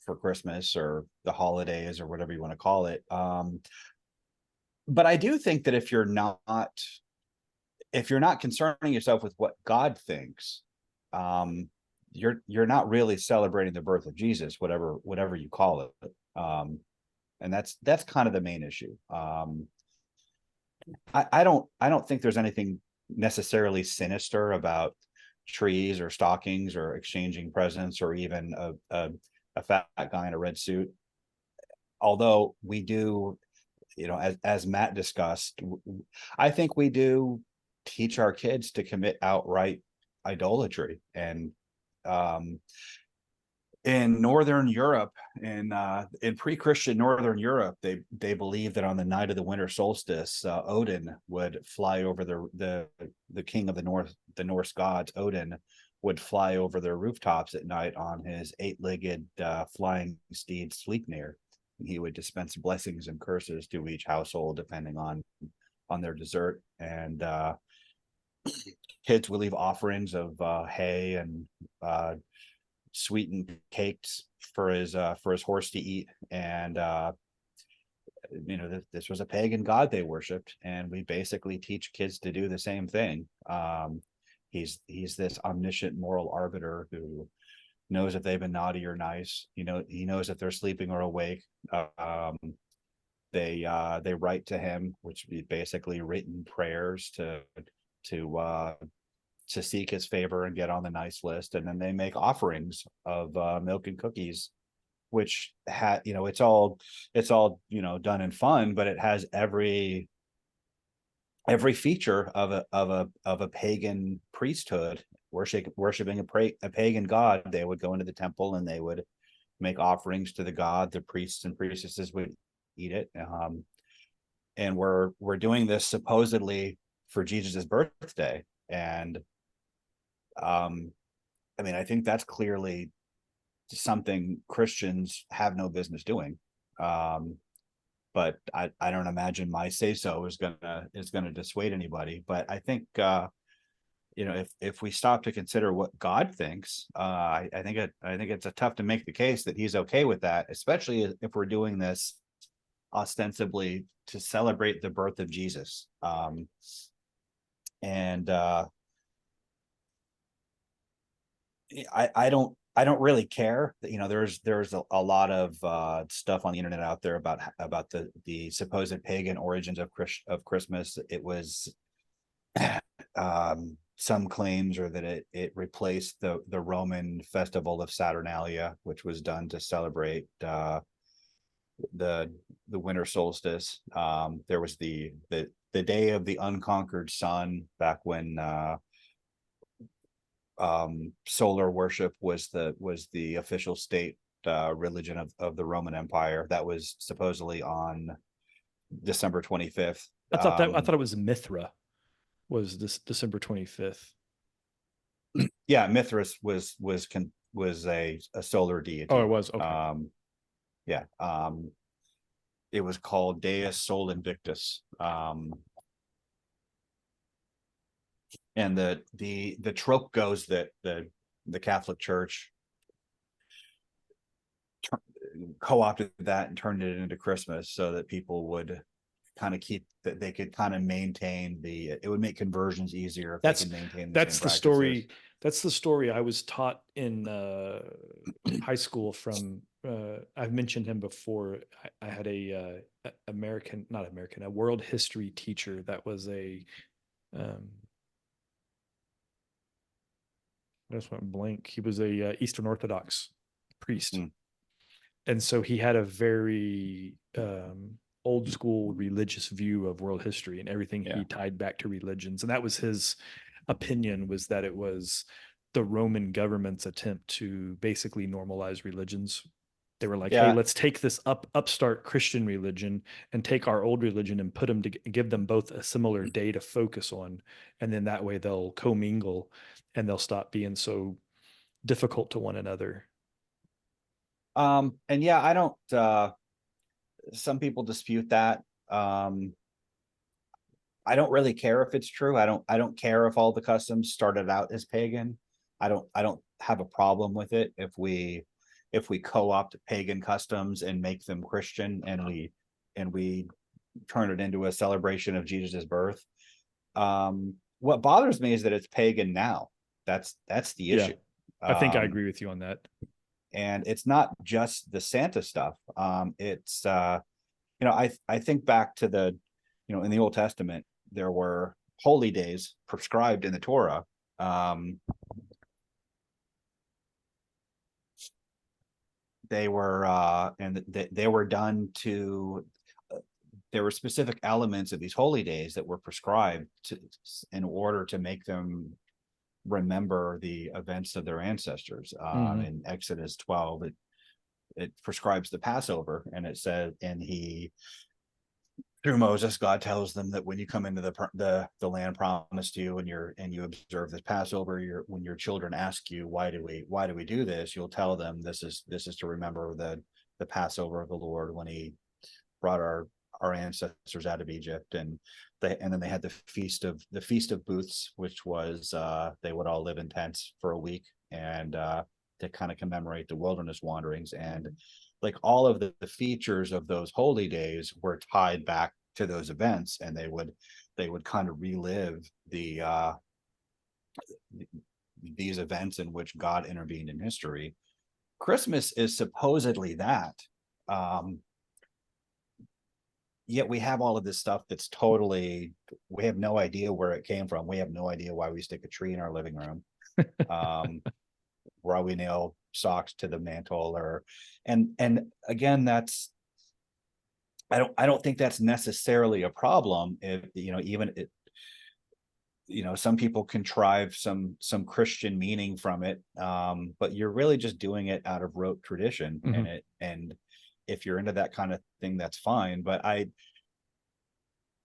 for Christmas or the holidays or whatever you want to call it. But I do think that if you're not concerning yourself with what God thinks, um, you're not really celebrating the birth of Jesus, whatever you call it. And that's kind of the main issue. I don't think there's anything necessarily sinister about trees or stockings or exchanging presents or even a fat guy in a red suit. Although we do, as Matt discussed, I think we do teach our kids to commit outright idolatry. And um, in Northern Europe, in pre-Christian Northern Europe, they believe that on the night of the winter solstice, Odin would fly over the king of the Norse gods. Odin would fly over their rooftops at night on his eight-legged flying steed Sleipnir. He would dispense blessings and curses to each household depending on their dessert. And kids would leave offerings of hay and sweetened cakes for his horse to eat. And this was a pagan god they worshipped, and we basically teach kids to do the same thing. He's this omniscient moral arbiter who knows if they've been naughty or nice. He knows if they're sleeping or awake. They write to him, which be basically written prayers to seek his favor and get on the nice list. And then they make offerings of milk and cookies, which it's all done in fun, but it has every feature of a pagan priesthood worshiping a pagan god. They would go into the temple and they would make offerings to the god. The priests and priestesses would eat it. And we're doing this supposedly for Jesus's birthday. And I think that's clearly something Christians have no business doing. But I don't imagine my say so is gonna dissuade anybody. But I think if we stop to consider what God thinks, I think it's a tough to make the case that he's okay with that, especially if we're doing this ostensibly to celebrate the birth of Jesus. And I don't really care. There's a lot of stuff on the internet out there about the supposed pagan origins of Christmas. It was some claims are that it replaced the Roman festival of Saturnalia, which was done to celebrate the winter solstice. There was the day of the unconquered sun, back when solar worship was the official state religion of the Roman Empire. That was supposedly on December 25th. I thought it was Mithra, was this December 25th. Yeah, Mithras was a solar deity. Oh, it was. Okay. Yeah. It was called Deus Sol Invictus. And the trope goes that the Catholic Church co-opted that and turned it into Christmas so that people would kind of keep that, they could kind of maintain it would make conversions easier if they can maintain the that's same the practices. story. That's the story I was taught in high school from. I've mentioned him before. I had a world history teacher that was a. I just went blank. He was a Eastern Orthodox priest, and so he had a very old school religious view of world history, and everything he tied back to religions. And that was his opinion, was that it was the Roman government's attempt to basically normalize religions. They were like, hey, let's take this upstart Christian religion and take our old religion and put them to give them both a similar day to focus on. And then that way they'll commingle and they'll stop being so difficult to one another. And yeah, I don't, some people dispute that. I don't really care if it's true. I don't care if all the customs started out as pagan. I don't have a problem with it if we co-opt pagan customs and make them Christian, and we turn it into a celebration of Jesus's birth. What bothers me is that it's pagan now. That's the issue. I think I agree with you on that. And it's not just the Santa stuff. It's I think back to the, in the Old Testament, there were holy days prescribed in the Torah. They were they were done to there were specific elements of these holy days that were prescribed in order to make them remember the events of their ancestors. In Exodus 12, it prescribes the Passover, and it says, and through Moses, God tells them that when you come into the land promised you, and you observe this Passover, when your children ask you, why do we do this, you'll tell them this is to remember the Passover of the Lord, when he brought our ancestors out of Egypt. And then they had the feast of booths, which was they would all live in tents for a week, and to kind of commemorate the wilderness wanderings. And like all of the features of those holy days were tied back to those events, and they would kind of relive these events in which God intervened in history. Christmas is supposedly that. Yet we have all of this stuff that's we have no idea where it came from. We have no idea why we stick a tree in our living room. Why we nail socks to the mantle, and again, that's, I don't think that's necessarily a problem. If some people contrive some Christian meaning from it, but you're really just doing it out of rote tradition. And if you're into that kind of thing, that's fine. But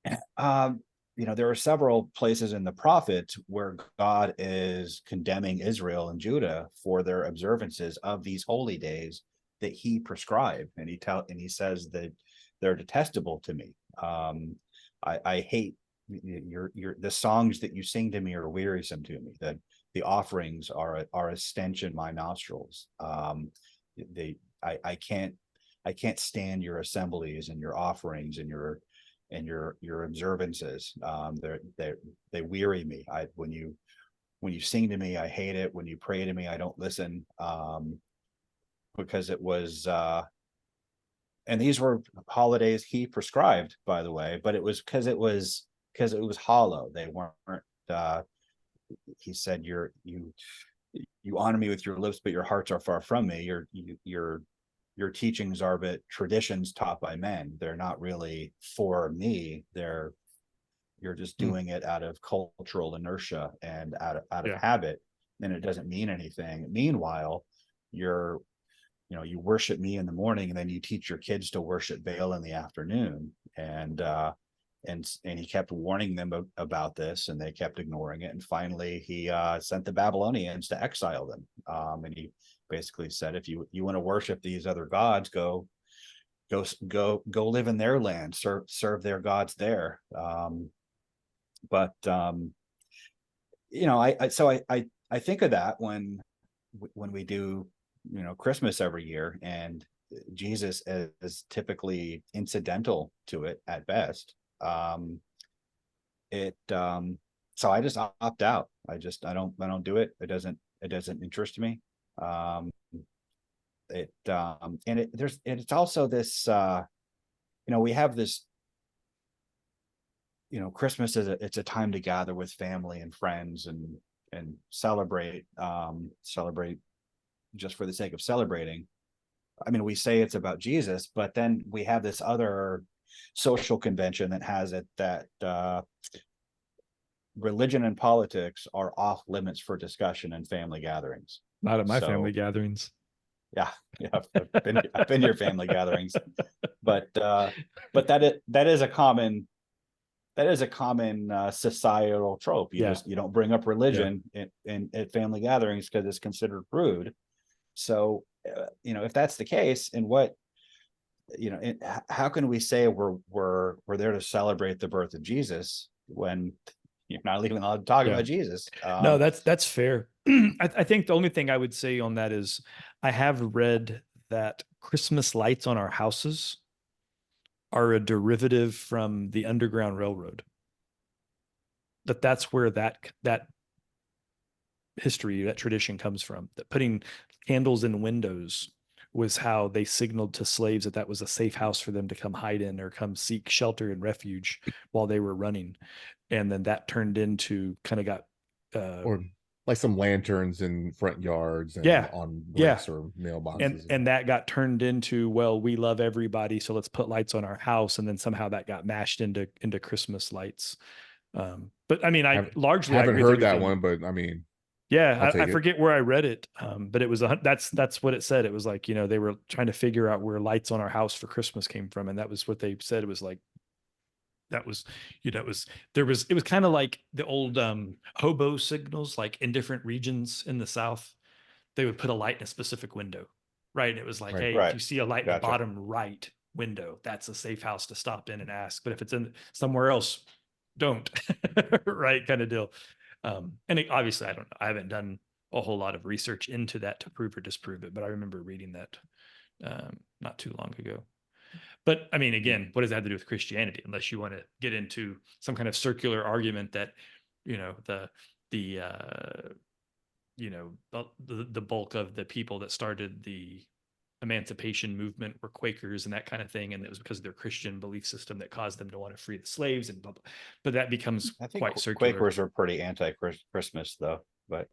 there are several places in the prophets where God is condemning Israel and Judah for their observances of these holy days that he prescribed. And he says that they're detestable to me. I hate the songs that you sing to me are wearisome to me. That the offerings are a stench in my nostrils. I can't stand your assemblies and your offerings and your observances. They weary me. When you sing to me, I hate it. When you pray to me, I don't listen. Because it was and these were holidays he prescribed, by the way, but it was because it was hollow. They weren't he said, you honor me with your lips, but your hearts are far from me. You're your teachings are but traditions taught by men. They're not really for me. You're just doing it out of cultural inertia and out of habit, and it doesn't mean anything. Meanwhile, you worship me in the morning, and then you teach your kids to worship Baal in the afternoon. And he kept warning them about this, and they kept ignoring it. And finally, he sent the Babylonians to exile them. And he basically said, if you want to worship these other gods, go live in their land, serve their gods there. I think of that when we do, Christmas every year, and Jesus is typically incidental to it at best. So I just opt out. I don't do it. It doesn't interest me. It's also this, we have this, Christmas it's a time to gather with family and friends and celebrate just for the sake of celebrating. I mean, we say it's about Jesus, but then we have this other social convention that has it that religion and politics are off limits for discussion and family gatherings. Not at my family gatherings. Yeah, I've been to your family gatherings, but that is a common societal trope. You don't bring up religion in at family gatherings because it's considered rude. So if that's the case, and how can we say we're there to celebrate the birth of Jesus when you're not even allowed to talk about Jesus? No, that's fair. I think the only thing I would say on that is I have read that Christmas lights on our houses are a derivative from the Underground Railroad. That's where that history, that tradition comes from. That putting candles in windows was how they signaled to slaves that was a safe house for them to come hide in or come seek shelter and refuge while they were running. And then that turned into kind of got or like some lanterns in front yards and on bricks or mailboxes. And that got turned into, well, we love everybody, so let's put lights on our house. And then somehow that got mashed into Christmas lights. But I mean, I largely haven't heard that one, but I mean, I forget where I read it. But it was that's what it said. It was like, they were trying to figure out where lights on our house for Christmas came from. And that was what they said. It was like, that was, it was kind of like the old hobo signals, like in different regions in the South, they would put a light in a specific window. Right. And it was like, hey, if you see a light in the bottom right window, that's a safe house to stop in and ask. But if it's in somewhere else, don't. Right. Kind of deal. And obviously I haven't done a whole lot of research into that to prove or disprove it, but I remember reading that not too long ago. But I mean, again, what does that have to do with Christianity? Unless you want to get into some kind of circular argument that, the bulk of the people that started the emancipation movement were Quakers and that kind of thing, and it was because of their Christian belief system that caused them to want to free the slaves and blah, blah. But that becomes quite circular. Quakers are pretty anti-Christmas, though. But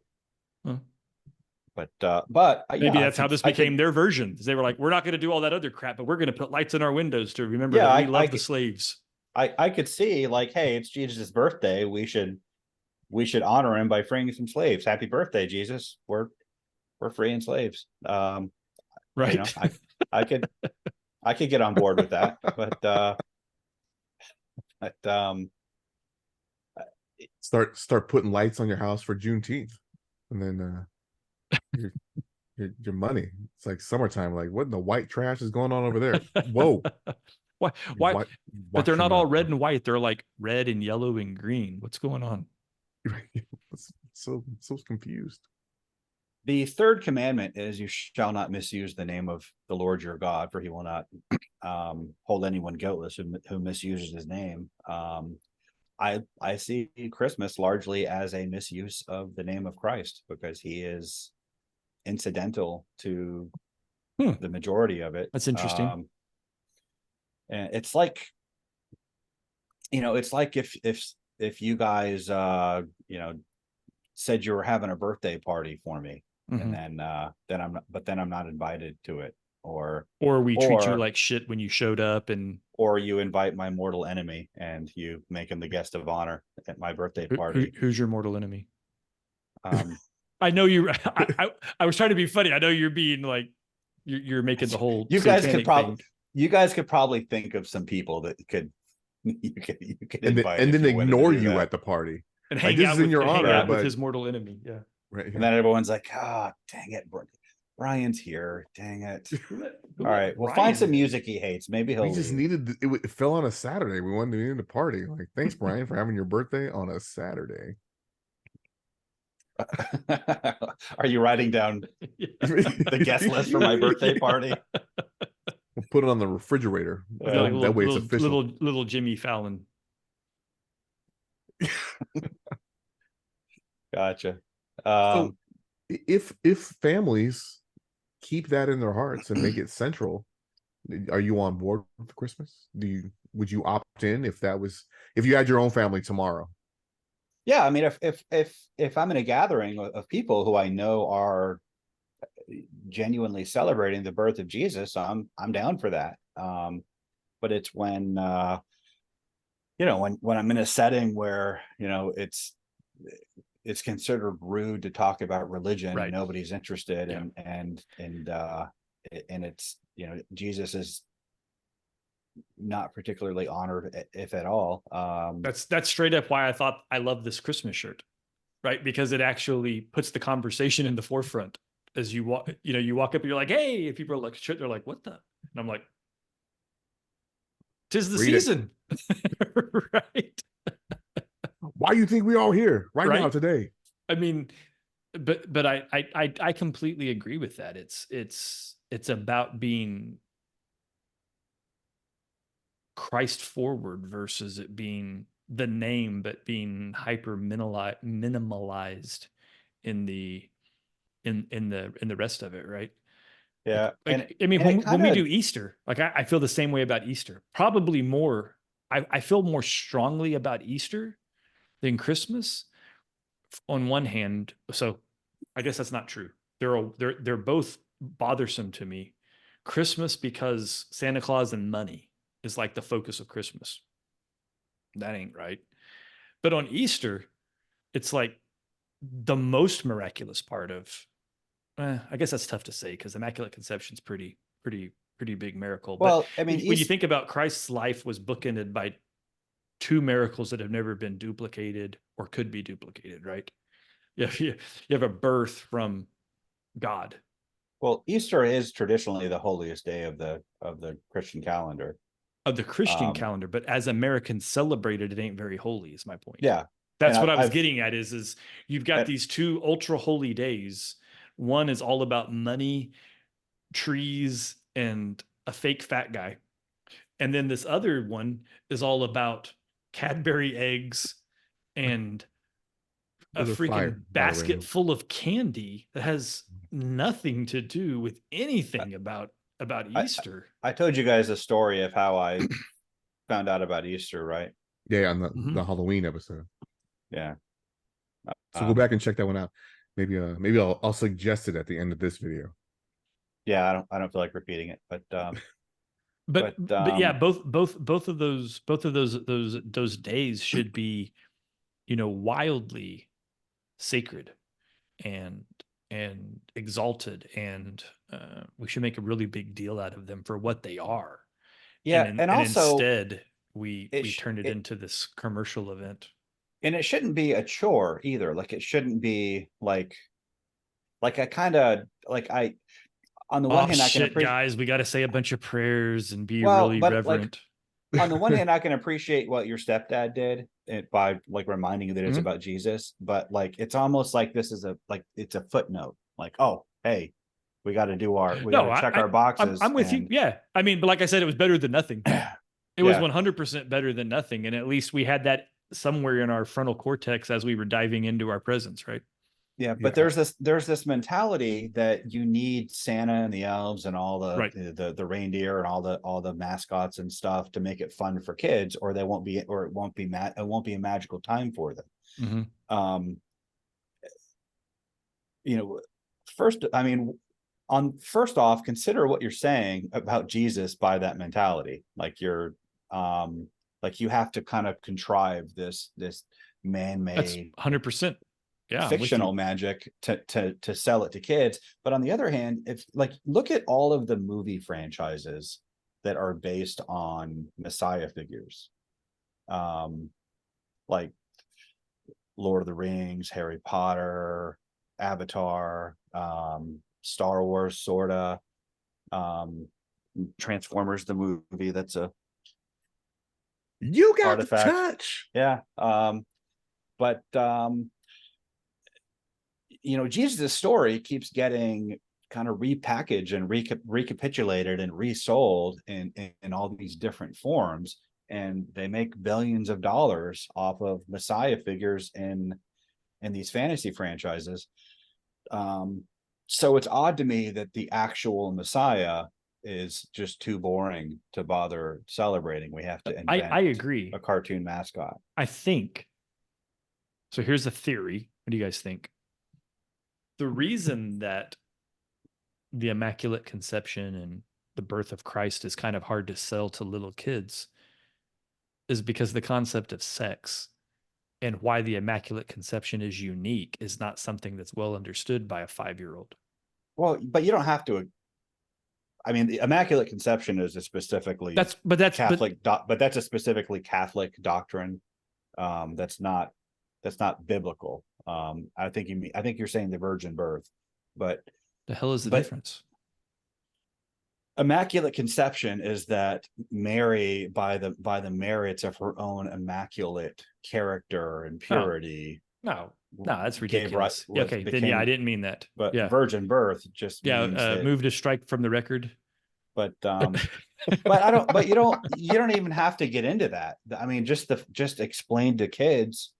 maybe that's how this became their version. They were like, we're not going to do all that other crap, but we're going to put lights in our windows to remember that we love the slaves. I could see, like, hey, it's Jesus' birthday. We should honor him by freeing some slaves. Happy birthday, Jesus. We're freeing slaves. Right. I could get on board with that, but start putting lights on your house for Juneteenth, and then your money. It's like summertime. Like, what in the white trash is going on over there? Whoa. Why? But they're not all red and white. They're like red and yellow and green. What's going on? So confused. The third commandment is, you shall not misuse the name of the Lord your God, for he will not hold anyone guiltless who misuses his name. I see Christmas largely as a misuse of the name of Christ, because he is incidental to the majority of it. That's interesting. And it's like, if you guys said you were having a birthday party for me, and then I'm not invited to it, or we treat you like shit when you showed up, and or you invite my mortal enemy and you make him the guest of honor at my birthday party. Who's your mortal enemy? Um, I know you. I was trying to be funny. I know you're being like you're making the whole you guys could probably think of some people that could you could and invite then if you wanted to ignore do you that. at the party. and Like, hang this out is in with your honor, with but his mortal enemy. Yeah. right here. And then everyone's like, "Ah, oh, dang it, Brian's here. Dang it." All right, we'll find some music he hates. Maybe he'll We just leave. needed it fell on a Saturday. We needed a party. Like, thanks, Brian, for having your birthday on a Saturday. Are you writing down the guest list for my birthday party? We'll put it on the refrigerator. Like That way it's official. Little Jimmy Fallon. Gotcha. So if families keep that in their hearts and make it central, are you on board with Christmas? Would you opt in if you had your own family tomorrow? Yeah, I mean, if I'm in a gathering of people who I know are genuinely celebrating the birth of Jesus, I'm down for that. But it's when when I'm in a setting where it's considered rude to talk about religion, right, and nobody's interested, yeah. and it's Jesus is not particularly honored, if at all. That's straight up why I thought I love this Christmas shirt, right? Because it actually puts the conversation in the forefront as you walk. You walk up and you're like, "Hey!" If people are like, "Shit," they're like, "What the?" And I'm like, "'Tis the season," right? Why do you think we all here right now today? I mean, but I completely agree with that. It's about being Christ forward versus it being the name, but being hyper minimalized in the rest of it, right? Yeah. When we do Easter, like I feel the same way about Easter. Probably more. I feel more strongly about Easter than Christmas. On one hand, so I guess that's not true. They're both bothersome to me. Christmas because Santa Claus and money is like the focus of Christmas. That ain't right. But on Easter, it's like the most miraculous part of. I guess that's tough to say because Immaculate Conception's pretty big miracle. Well, but I mean, when you think about Christ's life was bookended by two miracles that have never been duplicated or could be duplicated, right? You have a birth from God. Well, Easter is traditionally the holiest day of the Christian calendar. Of the Christian calendar, but as Americans celebrate it, it ain't very holy, is my point. Yeah. That's what I was getting at is you've got these two ultra holy days. One is all about money, trees, and a fake fat guy. And then this other one is all about Cadbury eggs and a freaking basket full of candy that has nothing to do with anything about Easter. I told you guys a story of how I found out about Easter, right? Yeah, on the Halloween episode. Yeah. So go back and check that one out. Maybe I'll suggest it at the end of this video. Yeah, I don't feel like repeating it, but yeah, both of those days should be, wildly sacred and exalted, and we should make a really big deal out of them for what they are. Yeah, and also instead we turned it into this commercial event. And it shouldn't be a chore either. Like it shouldn't be like I kind of like on the one hand, I can appreciate, guys, we got to say a bunch of prayers and be really reverent. Like, on the one hand, I can appreciate what your stepdad did by like reminding you that it's about Jesus, but like it's almost like this is it's a footnote. Like, oh, hey, we got to check our boxes. I'm with you. Yeah, I mean, but like I said, it was better than nothing. It was 100% better than nothing, and at least we had that somewhere in our frontal cortex as we were diving into our presence, right? Yeah, but there's this mentality that you need Santa and the elves and all the reindeer and all the mascots and stuff to make it fun for kids, or it won't be a magical time for them. First, I mean, first off, consider what you're saying about Jesus by that mentality. Like like you have to kind of contrive this That's man-made 100%. Yeah, I'm with fictional you. magic to sell it to kids. But on the other hand, if like look at all of the movie franchises that are based on Messiah figures, like Lord of the Rings, Harry Potter, Avatar, Star Wars, sorta, Transformers, the movie. That's a You got the artifact. touch. Yeah. But Jesus' story keeps getting kind of repackaged and recapitulated and resold in all these different forms, and they make billions of dollars off of Messiah figures in these fantasy franchises. So it's odd to me that the actual Messiah is just too boring to bother celebrating. We have to invent I agree. a cartoon mascot. I think so. Here's a theory. What do you guys think? The reason that the Immaculate Conception and the birth of Christ is kind of hard to sell to little kids is because the concept of sex and why the Immaculate Conception is unique is not something that's well understood by a 5-year-old. Well, but you don't have to. I mean, the Immaculate Conception is a specifically Catholic, but that's a specifically Catholic doctrine. That's not biblical. I think you're saying the virgin birth, but the hell is the difference? Immaculate Conception is that Mary, by the merits of her own immaculate character and purity. No, that's ridiculous. Okay, then yeah, I didn't mean that. But yeah. Virgin birth just means that, move to strike from the record. But but you don't even have to get into that. I mean, just explain to kids,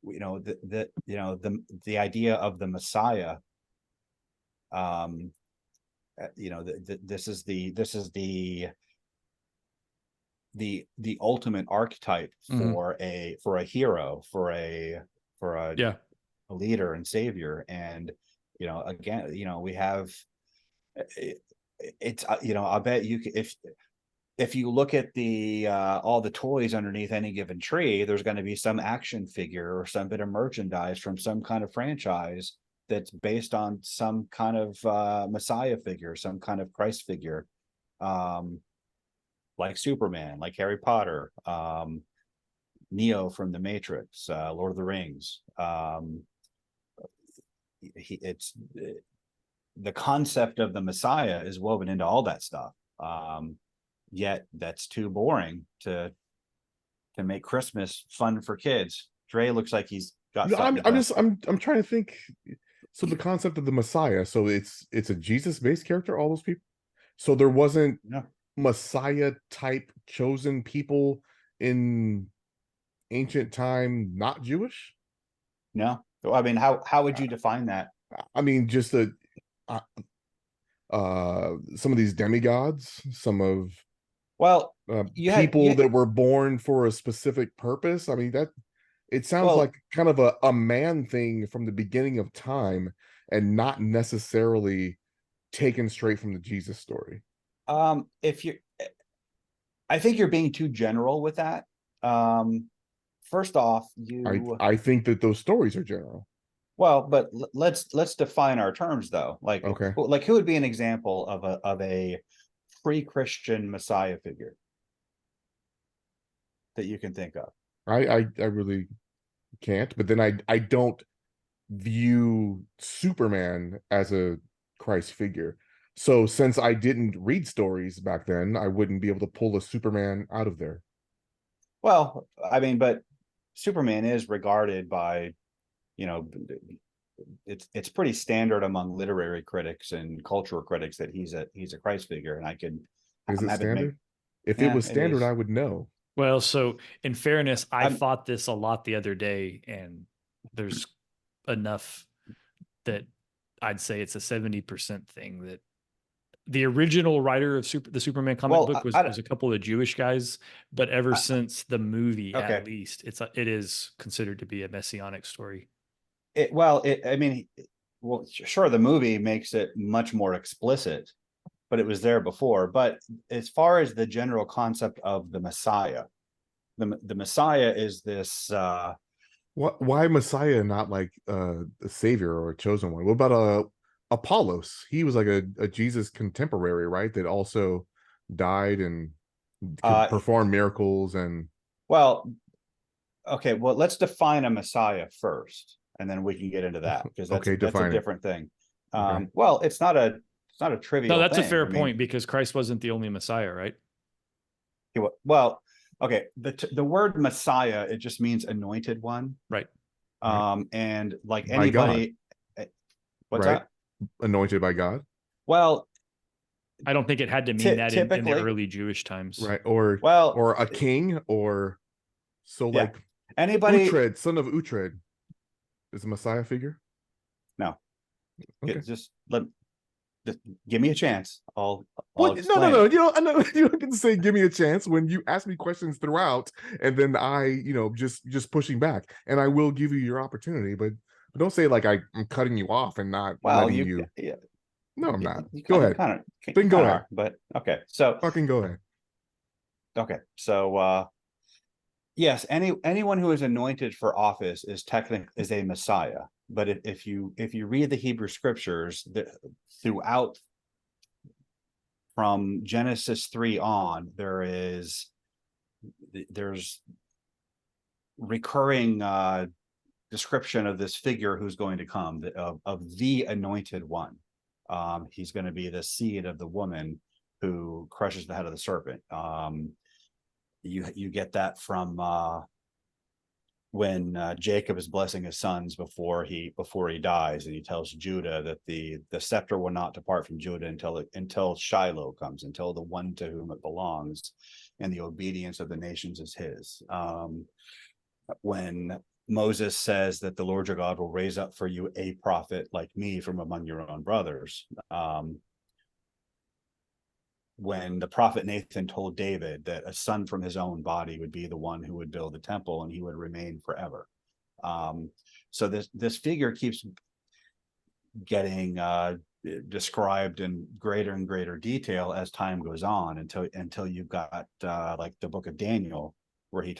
the idea of the Messiah. This is the ultimate archetype for a hero, for a leader and savior. And again, we have it's I bet you if you look at the all the toys underneath any given tree, there's going to be some action figure or some bit of merchandise from some kind of franchise that's based on some kind of Messiah figure, some kind of Christ figure, like Superman, like Harry Potter, Neo from the Matrix, Lord of the Rings. It's the concept of the Messiah is woven into all that stuff. Yet that's too boring to make Christmas fun for kids. Dre looks like he's got. I'm trying to think. So the concept of the Messiah. So it's a Jesus-based character. All those people. So there wasn't Messiah type chosen people in ancient time, not Jewish. No, I mean, how would you define that? I mean, just some of these demigods, some of people that were born for a specific purpose. I mean, that it sounds like kind of a man thing from the beginning of time and not necessarily taken straight from the Jesus story. I think you're being too general with that. First off, I think that those stories are general. Well, but let's define our terms though. Like, okay, like who would be an example of a pre-Christian Messiah figure that you can think of? I really can't. But then I don't view Superman as a Christ figure. So since I didn't read stories back then, I wouldn't be able to pull a Superman out of there. Well, I mean, but Superman is regarded by, it's pretty standard among literary critics and cultural critics that he's a Christ figure. And is it standard? If it was standard, I would know. Well, so in fairness, I thought this a lot the other day, and there's enough that I'd say it's a 70% thing that the original writer of the Superman comic book was a couple of Jewish guys, but ever since the movie, at least, it is considered to be a messianic story. I mean, well, sure, the movie makes it much more explicit, but it was there before. But as far as the general concept of the Messiah, the Messiah is this Why Messiah, not like the savior or a chosen one? What about Apollos? He was like a Jesus contemporary, right? That also died and could perform miracles and well, okay, well, let's define a Messiah first, and then we can get into that, because that's okay, that's a define it. different thing. Okay. Well, it's not a trivial No, that's thing. a fair I mean, point, because Christ wasn't the only Messiah, right? well, okay, the word Messiah, it just means anointed one. Right. And like By God. anybody, what's Right. that? Anointed by God. Well, I don't think it had to mean that in the typically, early Jewish times. Right. well, or a king, or so yeah, like anybody. Uhtred, son of Uhtred, is a Messiah figure. No, Okay. just give me a chance. I'll Well, explain no. it. I know you can say give me a chance when you ask me questions throughout, and then I, just pushing back, and I will give you your opportunity, but don't say like I'm cutting you off and not Well, letting you. yeah, No, I'm not. you Go kind ahead. of Then go ahead. are, but okay. So Fucking go ahead. okay, so yes, anyone who is anointed for office is technically is a Messiah. But if you read the Hebrew scriptures, throughout from Genesis 3 on, there's recurring description of this figure who's going to come, of the anointed one. He's going to be the seed of the woman who crushes the head of the serpent. You get that from when Jacob is blessing his sons before he dies, and he tells Judah that the scepter will not depart from Judah until Shiloh comes, until the one to whom it belongs, and the obedience of the nations is his. When Moses says that the Lord your God will raise up for you a prophet like me from among your own brothers. When the prophet Nathan told David that a son from his own body would be the one who would build the temple and he would remain forever. So this figure keeps getting described in greater and greater detail as time goes on, until you've got like the book of Daniel, where he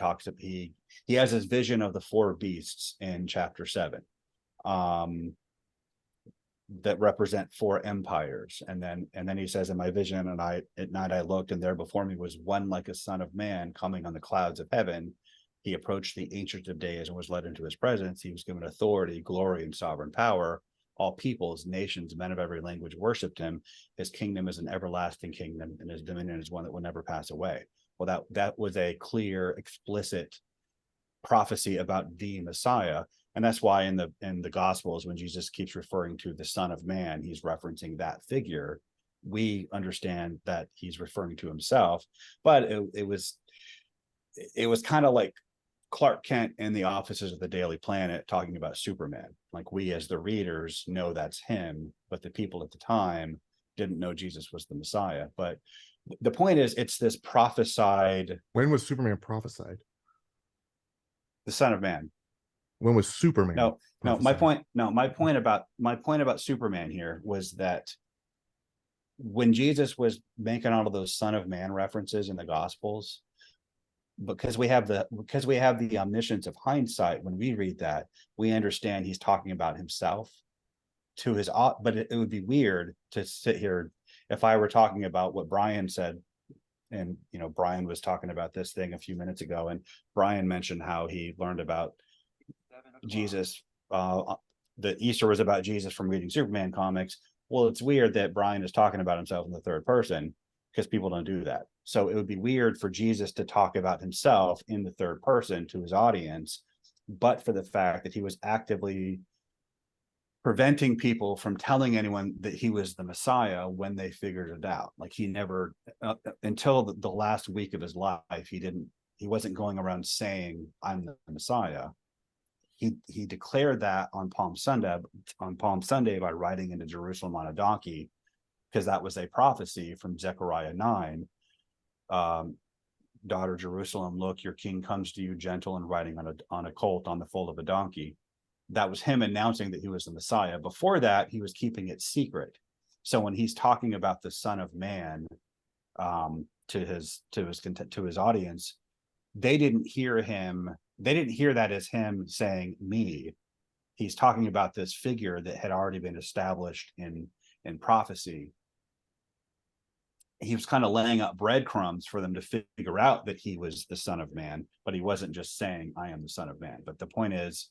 has his vision of the four beasts in chapter 7. That represent four empires, and then he says, in my vision, and at night I looked, and there before me was one like a son of man coming on the clouds of heaven. He approached the Ancient of Days and was led into his presence. He was given authority, glory, and sovereign power. All peoples, nations, men of every language worshipped him. His kingdom is an everlasting kingdom, and his dominion is one that will never pass away. Well, that was a clear, explicit prophecy about the Messiah. And that's why in the Gospels, when Jesus keeps referring to the Son of Man, he's referencing that figure. We understand that he's referring to himself, but it was kind of like Clark Kent in the offices of the Daily Planet talking about Superman. Like, we as the readers know that's him, but the people at the time didn't know Jesus was the Messiah. But the point is, it's this prophesied. When was Superman prophesied? The Son of Man. When was Superman? No, prophesied? my point about Superman here was that when Jesus was making all of those Son of Man references in the Gospels, because we have the omniscience of hindsight, when we read that, we understand he's talking about himself to his, but it would be weird to sit here if I were talking about what Brian said. And Brian was talking about this thing a few minutes ago, and Brian mentioned how he learned about Jesus, that Easter was about Jesus from reading Superman comics. Well, it's weird that Brian is talking about himself in the third person, because people don't do that. So it would be weird for Jesus to talk about himself in the third person to his audience, but for the fact that he was actively preventing people from telling anyone that he was the Messiah when they figured it out. Like, he never, until the last week of his life, he wasn't going around saying, I'm the Messiah. He declared that on Palm Sunday by riding into Jerusalem on a donkey, because that was a prophecy from Zechariah 9. Daughter Jerusalem, look, your king comes to you gentle and riding on a colt on the foal of a donkey. that was him announcing that he was the Messiah. Before that, he was keeping it secret. So when he's talking about the Son of Man to his audience, they didn't hear him. They didn't hear that as him saying me. He's talking about this figure that had already been established in prophecy. He was kind of laying up breadcrumbs for them to figure out that he was the Son of Man, but he wasn't just saying, I am the Son of Man. But the point is,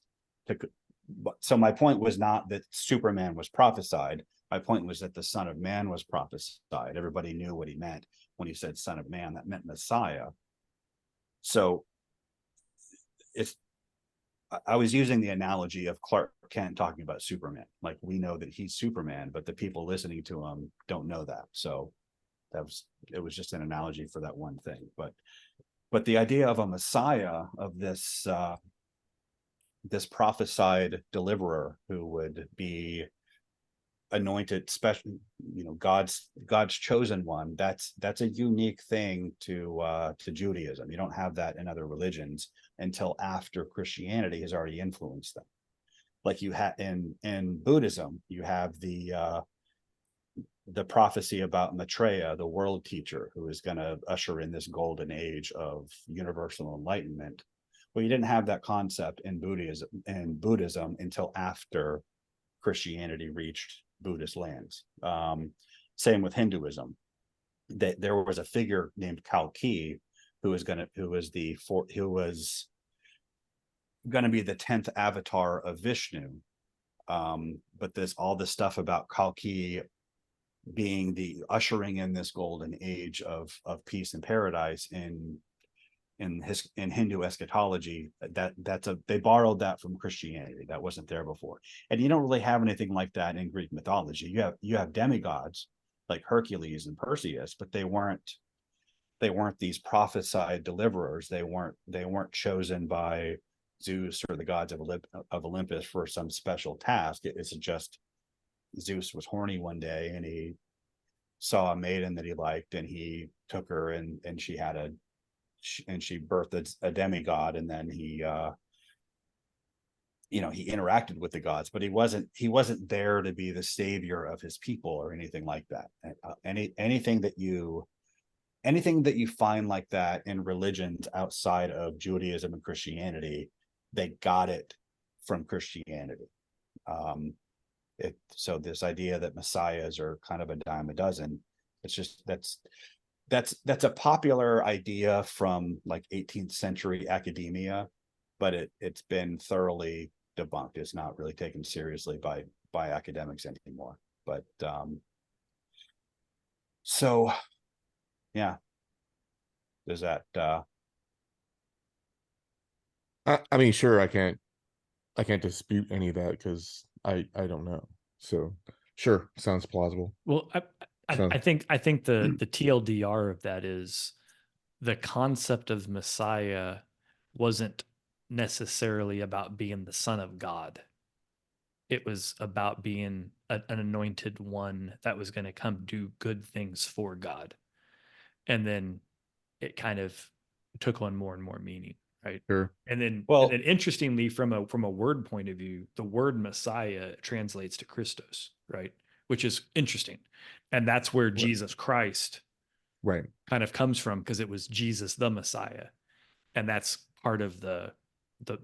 so my point was not that Superman was prophesied. My point was that the Son of Man was prophesied. Everybody knew what he meant when he said Son of Man. That meant Messiah. So I was using the analogy of Clark Kent talking about Superman. Like, we know that he's Superman, but the people listening to him don't know that. So it was just an analogy for that one thing. But the idea of a Messiah, of this this prophesied deliverer who would be anointed, special, God's chosen one, that's a unique thing to Judaism. You don't have that in other religions until after Christianity has already influenced them. Like you have in Buddhism, you have the prophecy about Maitreya, the world teacher, who is going to usher in this golden age of universal enlightenment. Well, you didn't have that concept in Buddhism until after Christianity reached Buddhist lands. Same with Hinduism. There was a figure named Kalki who was going to be the 10th avatar of Vishnu. But all this stuff about Kalki being the ushering in this golden age of peace and paradise in Hindu eschatology, they borrowed that from Christianity. That wasn't there before. And you don't really have anything like that in Greek mythology. You have demigods like Hercules and Perseus, but they weren't these prophesied deliverers. They weren't chosen by Zeus or the gods of Olympus for some special task. It's just Zeus was horny one day and he saw a maiden that he liked, and he took her, and she birthed a demigod, and then he interacted with the gods, but he wasn't there to be the savior of his people or anything like that. Anything that you find like that in religions outside of Judaism and Christianity, they got it from Christianity. So this idea that messiahs are kind of a dime a dozen, it's just that's a popular idea from like 18th century academia, but it's been thoroughly debunked. It's not really taken seriously by academics anymore. But so yeah, does that I mean, sure, I can't dispute any of that because I don't know. So sure, sounds plausible. Well, I think the TLDR of that is the concept of Messiah wasn't necessarily about being the Son of God. It was about being an anointed one that was going to come do good things for God. And then it kind of took on more and more meaning, right? Sure. And then, Well- interestingly, from a word point of view, the word Messiah translates to Christos, right? Which is interesting. And that's where Jesus Christ Right. kind of comes from, because it was Jesus the Messiah. And that's part of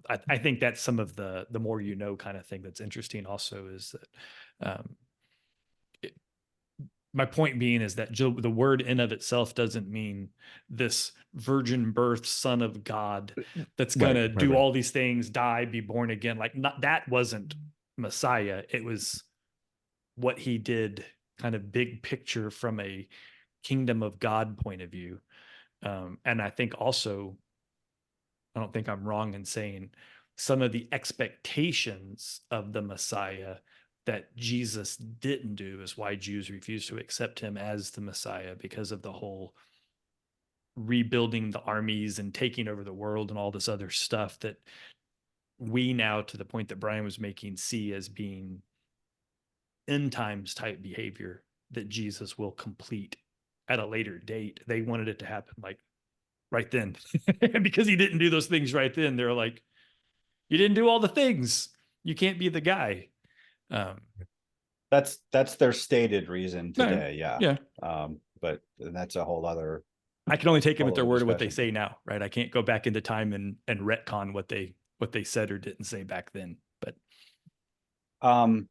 I think that's some of the more kind of thing that's interesting also, is that my point being is that the word in of itself doesn't mean this virgin birth son of God that's going to do all these things, die, be born again. Like, that wasn't Messiah. It was what he did, kind of big picture from a kingdom of God point of view. And I think also, I don't think I'm wrong in saying some of the expectations of the Messiah that Jesus didn't do is why Jews refused to accept him as the Messiah, because of the whole rebuilding the armies and taking over the world and all this other stuff that we now, to the point that Brian was making, see as being end times type behavior that Jesus will complete at a later date. They wanted it to happen like right then. And because he didn't do those things right then, they're like, you didn't do all the things. You can't be the guy. That's their stated reason today. Yeah. But that's a whole other. I can only take them at their word of what they discussion. say now, right? I can't go back into time and retcon what they said or didn't say back then. I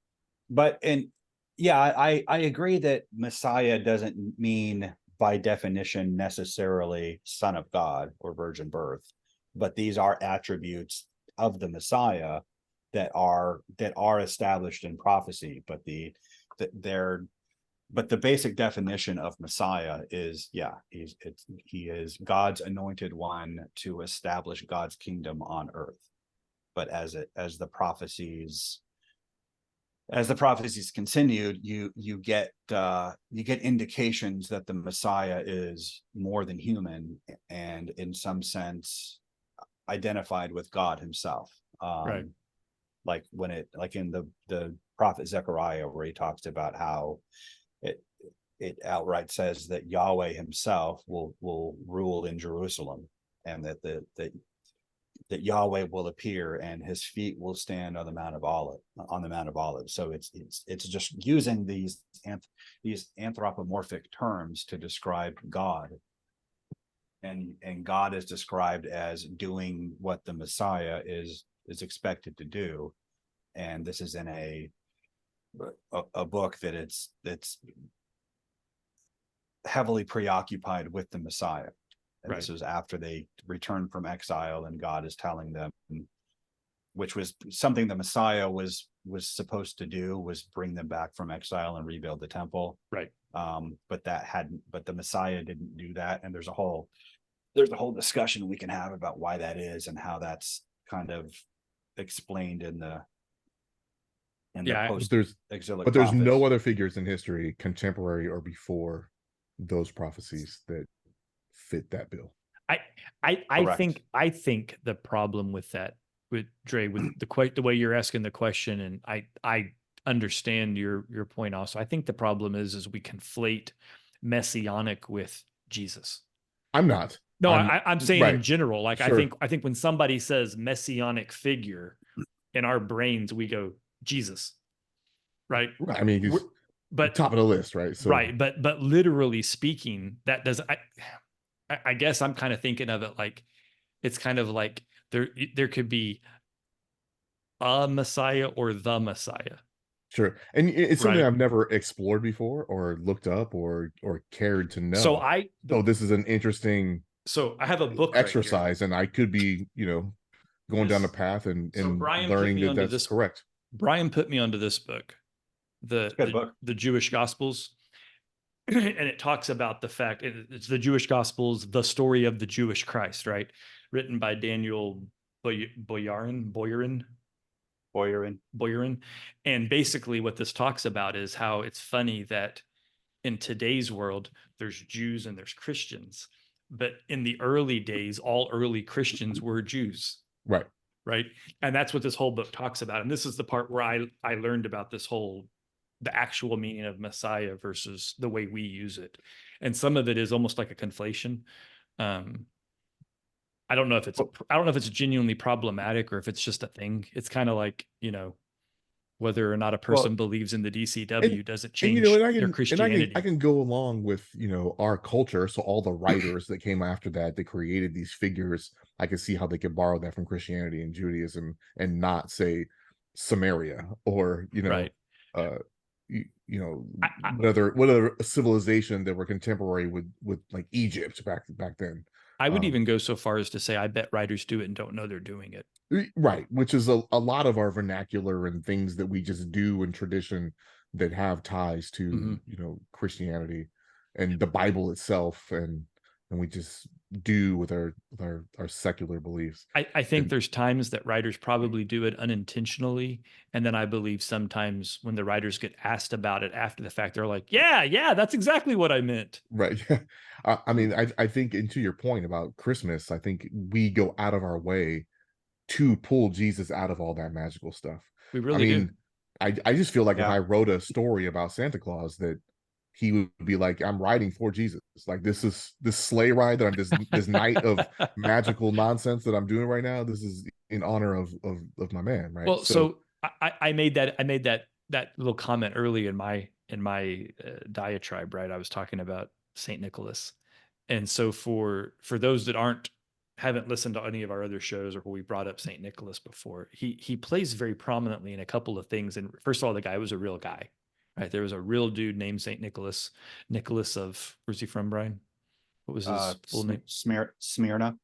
agree that Messiah doesn't mean by definition necessarily son of God or virgin birth, but these are attributes of the Messiah that are established in prophecy. But the basic definition of Messiah is, he is God's anointed one to establish God's kingdom on earth. But as the prophecies continued, you get indications that the Messiah is more than human and in some sense identified with God himself. Right. Like in the prophet Zechariah, where he talks about how it outright says that Yahweh himself will rule in Jerusalem, and that Yahweh will appear and his feet will stand on the Mount of Olives. So it's just using these anthropomorphic terms to describe God. And God is described as doing what the Messiah is expected to do. And this is in a book that's heavily preoccupied with the Messiah. And This was after they returned from exile, and God is telling them, which was something the Messiah was supposed to do, was bring them back from exile and rebuild the temple. Right. But the Messiah didn't do that. And there's a whole discussion we can have about why that is and how that's kind of explained in the post-exilic but there's no prophets. other figures in history, contemporary or before those prophecies, that fit that bill. I think the problem with that, with Dre, with the way you're asking the question, and I understand your point also. I think the problem is we conflate messianic with Jesus. I'm not. No, I'm saying right. in general. Like, Sure. I think when somebody says messianic figure, in our brains we go Jesus, right? I mean, he's top of the list, right? So, right, but literally speaking, that doesn't. I guess I'm kind of thinking of it like, it's kind of like there could be a Messiah or the Messiah. Sure. And it's something I've never explored before or looked up or cared to know. So this is an interesting. So I have a book exercise, right and I could be, going down a path and learning that that's correct. Brian put me onto this book, the Jewish Gospels. And it talks about the fact it's the Jewish Gospels, the story of the Jewish Christ, right? Written by Daniel Boyarin. And basically what this talks about is how it's funny that in today's world, there's Jews and there's Christians. But in the early days, all early Christians were Jews. Right. Right. And that's what this whole book talks about. And this is the part where I learned about the actual meaning of Messiah versus the way we use it. And some of it is almost like a conflation. I don't know if it's genuinely problematic or if it's just a thing. It's kind of like, whether or not a person believes in the DCW doesn't change their Christianity. I can go along with, our culture. So all the writers that came after that created these figures. I can see how they could borrow that from Christianity and Judaism and not say Samaria or, what other civilization that were contemporary with like Egypt back then. I would even go so far as to say I bet writers do it and don't know they're doing it. Right, which is a lot of our vernacular and things that we just do in tradition that have ties to Christianity and the Bible itself, and we just do with our secular beliefs. I think there's times that writers probably do it unintentionally, and then I believe sometimes when the writers get asked about it after the fact, they're like, yeah, that's exactly what I meant. Right. I mean, I think, and to your point about Christmas, I think we go out of our way to pull Jesus out of all that magical stuff. We really do. I just feel like if I wrote a story about Santa Claus, that he would be like, I'm writing for Jesus. Like, this sleigh ride that I'm this night of magical nonsense that I'm doing right now. This is in honor of my man, right? Well, so I made that little comment early in my diatribe, right? I was talking about Saint Nicholas, and so for those that haven't listened to any of our other shows or where we brought up Saint Nicholas before, he plays very prominently in a couple of things. And first of all, the guy was a real guy, right? There was a real dude named Saint Nicholas. Nicholas of, where's he from, Brian? What was his full name? Smyrna.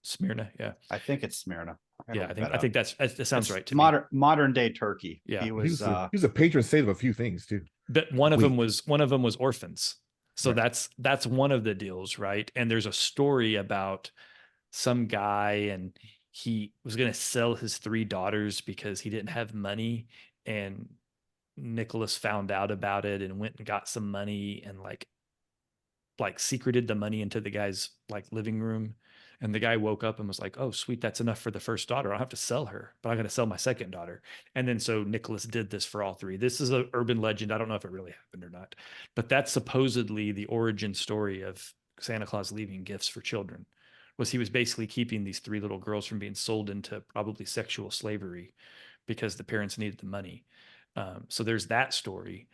Smyrna, yeah. I think it's Smyrna. Yeah, I think that sounds right to modern me. modern day Turkey. Yeah. He was he was a patron saint of a few things too. But one of them was orphans. So Right. that's one of the deals, right? And there's a story about some guy, and he was going to sell his 3 daughters because he didn't have money, and Nicholas found out about it and went and got some money and like secreted the money into the guy's like living room. And the guy woke up and was like, oh, sweet, that's enough for the first daughter. I don't have to sell her, but I'm going to sell my second daughter. And then so Nicholas did this for all 3. This is an urban legend. I don't know if it really happened or not, but that's supposedly the origin story of Santa Claus leaving gifts for children. Was he was basically keeping these 3 little girls from being sold into probably sexual slavery because the parents needed the money. So there's that story.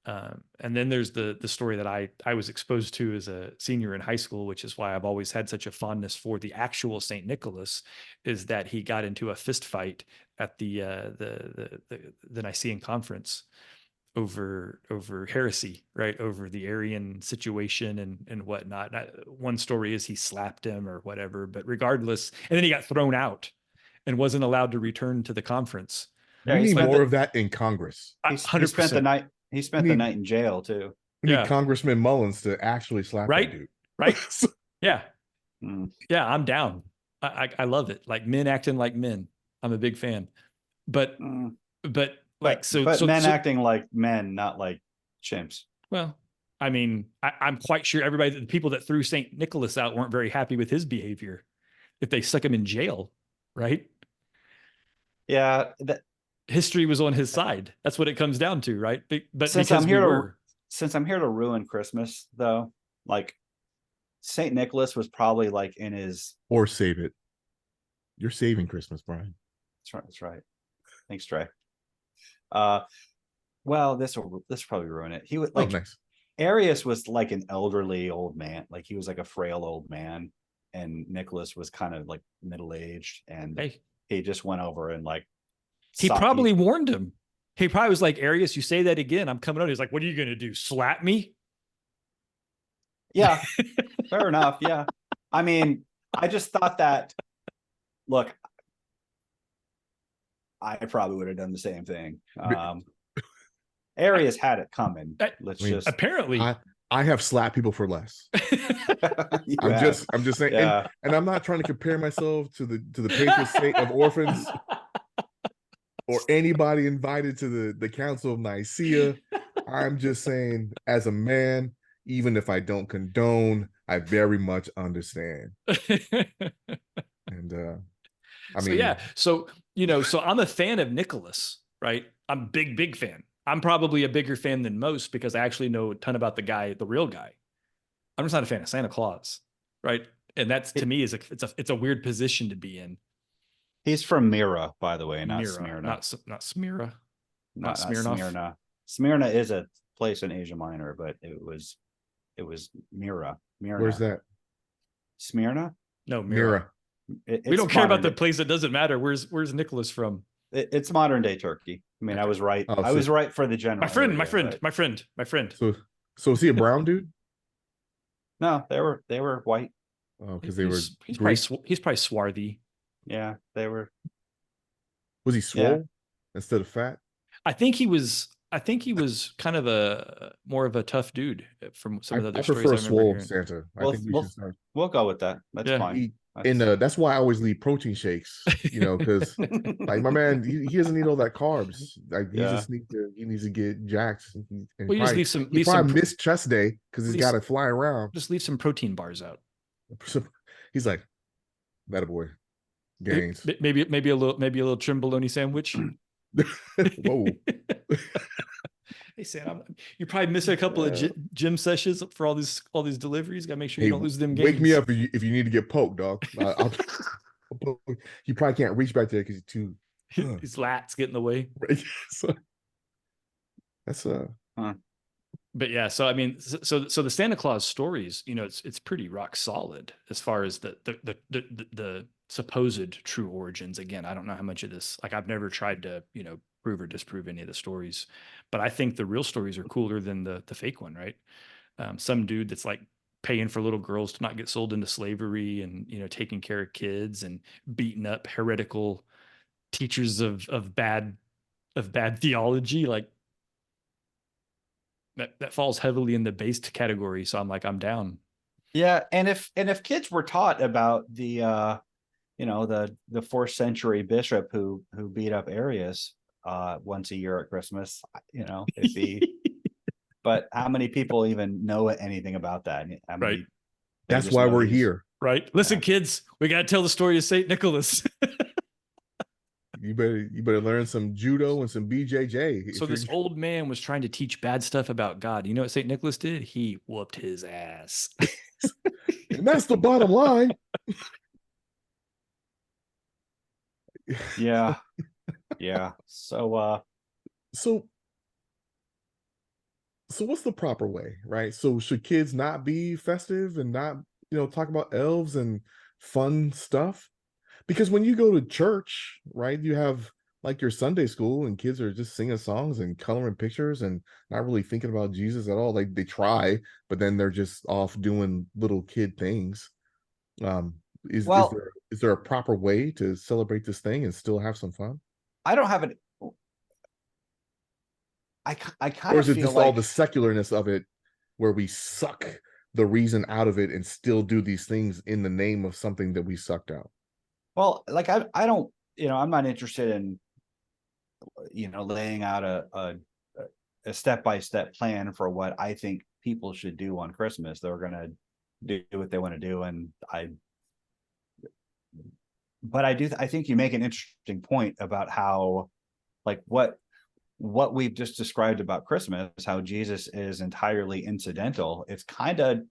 And then there's the story that I was exposed to as a senior in high school, which is why I've always had such a fondness for the actual Saint Nicholas, is that he got into a fist fight at the Nicene Conference over heresy, right? Over the Arian situation and whatnot. One story is he slapped him or whatever, but regardless, and then he got thrown out and wasn't allowed to return to the conference. We need more of that in Congress. He spent the night. He spent the night in jail too. We need Congressman Mullins to actually slap that dude. Right. Yeah. Yeah, I'm down. I love it. Like men acting like men. I'm a big fan. But men acting like men, not like chimps. Well, I mean, I'm quite sure the people that threw St. Nicholas out weren't very happy with his behavior if they stuck him in jail, right? Yeah. History was on his side. That's what it comes down to, right? But since I'm here to ruin Christmas, though, like Saint Nicholas was probably like in his or save it. You're saving Christmas, Brian. That's right. That's right. Thanks, Trey. Well, this will probably ruin it. He was like nice. Arius was like an elderly old man, like he was like a frail old man, and Nicholas was kind of like middle-aged, and he just went over and like. He probably warned him. He probably was like, Arius, you say that again, I'm coming out. He's like, what are you going to do? Slap me? Yeah, fair enough. Yeah. I mean, I just thought that, look, I probably would have done the same thing. Arius had it coming. Apparently. I have slapped people for less. I'm just saying, and I'm not trying to compare myself to the patron saint of orphans. Or anybody invited to the Council of Nicaea. I'm just saying, as a man, even if I don't condone, I very much understand. And I mean, so I'm a fan of Nicholas, right? I'm big fan. I'm probably a bigger fan than most because I actually know a ton about the real guy. I'm just not a fan of Santa Claus, right? And that's to me it's a weird position to be in. He's from Myra, by the way, not Smyrna. Not Smyrna. Not Smyrna. Smyrna is a place in Asia Minor, but it was Myra. Where's that? Smyrna? No, Myra. We don't care about the place that doesn't matter. Where's Nicholas from? It's modern day Turkey. I mean, I was right. I was right for the general. My friend. So is he a brown dude? No, they were white. Oh, because they were. He's probably swarthy. Yeah, they were. Was he swole instead of fat? I think he was kind of more of a tough dude from some of the other stories I remember swole hearing. Santa. I think we should start. We'll go with that. That's fine. That's why I always leave protein shakes, because like my man, he doesn't need all that carbs. Like he needs to get jacked. And well, just leave probably missed chest day because he's got to fly around. Just leave some protein bars out. He's like, that boy. Gains. Maybe a little trim bologna sandwich. Whoa. Hey Sam, you're probably missing a couple of gym sessions for all these deliveries. Got to make sure you don't lose them gains. Wake me up if you need to get poked, dog. You probably can't reach back there because you're too his lats get in the way. Right. So that's But yeah, so I mean, so the Santa Claus stories, it's pretty rock solid as far as the supposed true origins. Again, I don't know how much of this, like I've never tried to, prove or disprove any of the stories, but I think the real stories are cooler than the fake one, right? Some dude that's like paying for little girls to not get sold into slavery and, taking care of kids and beating up heretical teachers of bad theology. Like that falls heavily in the based category. So I'm like, I'm down. Yeah, and if kids were taught about the the 4th century bishop who beat up Arius once a year at Christmas, it'd be. But how many people even know anything about that? How Right. many? They that's just why know we're he's here. Right. Listen, kids, we got to tell the story of St. Nicholas. You better learn some judo and some BJJ. So If you're this old man was trying to teach bad stuff about God. You know what St. Nicholas did? He whooped his ass. and that's the bottom line. Yeah. So So so what's the proper way, right? So should kids not be festive and not, talk about elves and fun stuff? Because when you go to church, right, you have like your Sunday school and kids are just singing songs and coloring pictures and not really thinking about Jesus at all. Like they try, but then they're just off doing little kid things. Um, is is well, there is there a proper way to celebrate this thing and still have some fun? I don't have an. I kind Or of is it feel just all the like, secularness of it where we suck the reason out of it and still do these things in the name of something that we sucked out? well, like I don't, I'm not interested in, laying out a step-by-step plan for what I think people should do on Christmas. They're gonna do what they want to do, and but I think you make an interesting point about how, like, what we've just described about Christmas, how Jesus is entirely incidental. It's kind of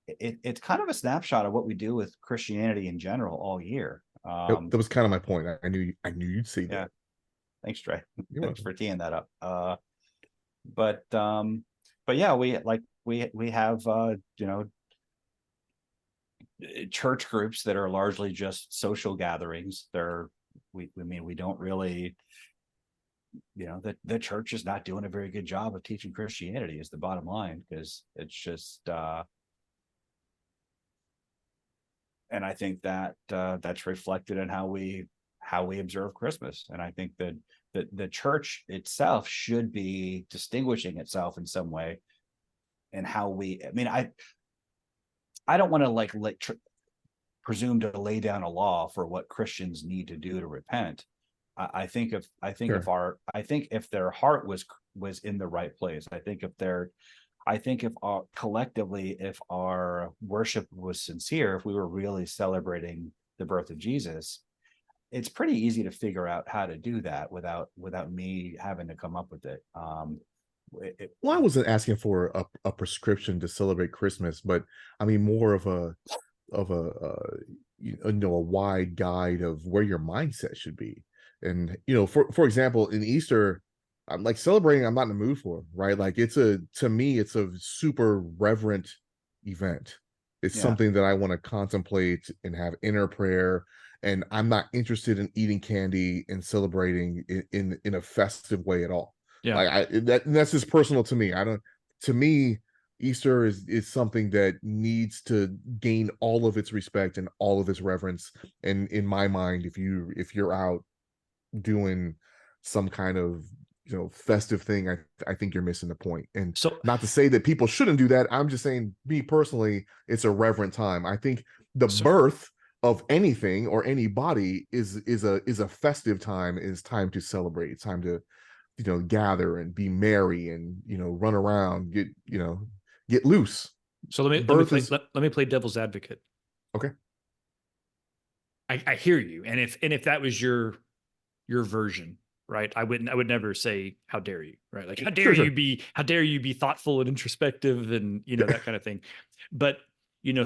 a snapshot of what we do with Christianity in general all year. That was kind of my point. I knew you'd see Yeah. that. Thanks, Trey. You're Thanks welcome. for teeing that up. But yeah, we have church groups that are largely just social gatherings. We don't really, the church is not doing a very good job of teaching Christianity is the bottom line, because it's just and I think that that's reflected in how we observe Christmas. And I think that the church itself should be distinguishing itself in some way, and how we. I mean, I don't want to presume to lay down a law for what Christians need to do to repent. I think Sure. if their heart was in the right place, I think if collectively, if our worship was sincere, if we were really celebrating the birth of Jesus, it's pretty easy to figure out how to do that without me having to come up with it. Well, I wasn't asking for a prescription to celebrate Christmas, but I mean more of a a wide guide of where your mindset should be. And for example, in Easter, I'm like celebrating. I'm not in the mood for, right? Like to me, it's a super reverent event. It's Yeah, something that I want to contemplate and have inner prayer. And I'm not interested in eating candy and celebrating in a festive way at all. Yeah. Like that's just personal to me. I don't. To me, Easter is something that needs to gain all of its respect and all of its reverence. And in my mind, if you're out doing some kind of festive thing, I think you're missing the point. And So, not to say that people shouldn't do that. I'm just saying, me personally, it's a reverent time. I think the so, birth of anything or anybody is a festive time. Is time to celebrate. It's time to gather and be merry and run around, get loose. so let me Birth play is let me play devil's advocate. okay. I hear you, and if that was your version, right? I would never say how dare you, right? Like Sure, sure. how dare you be thoughtful and introspective and that kind of thing. But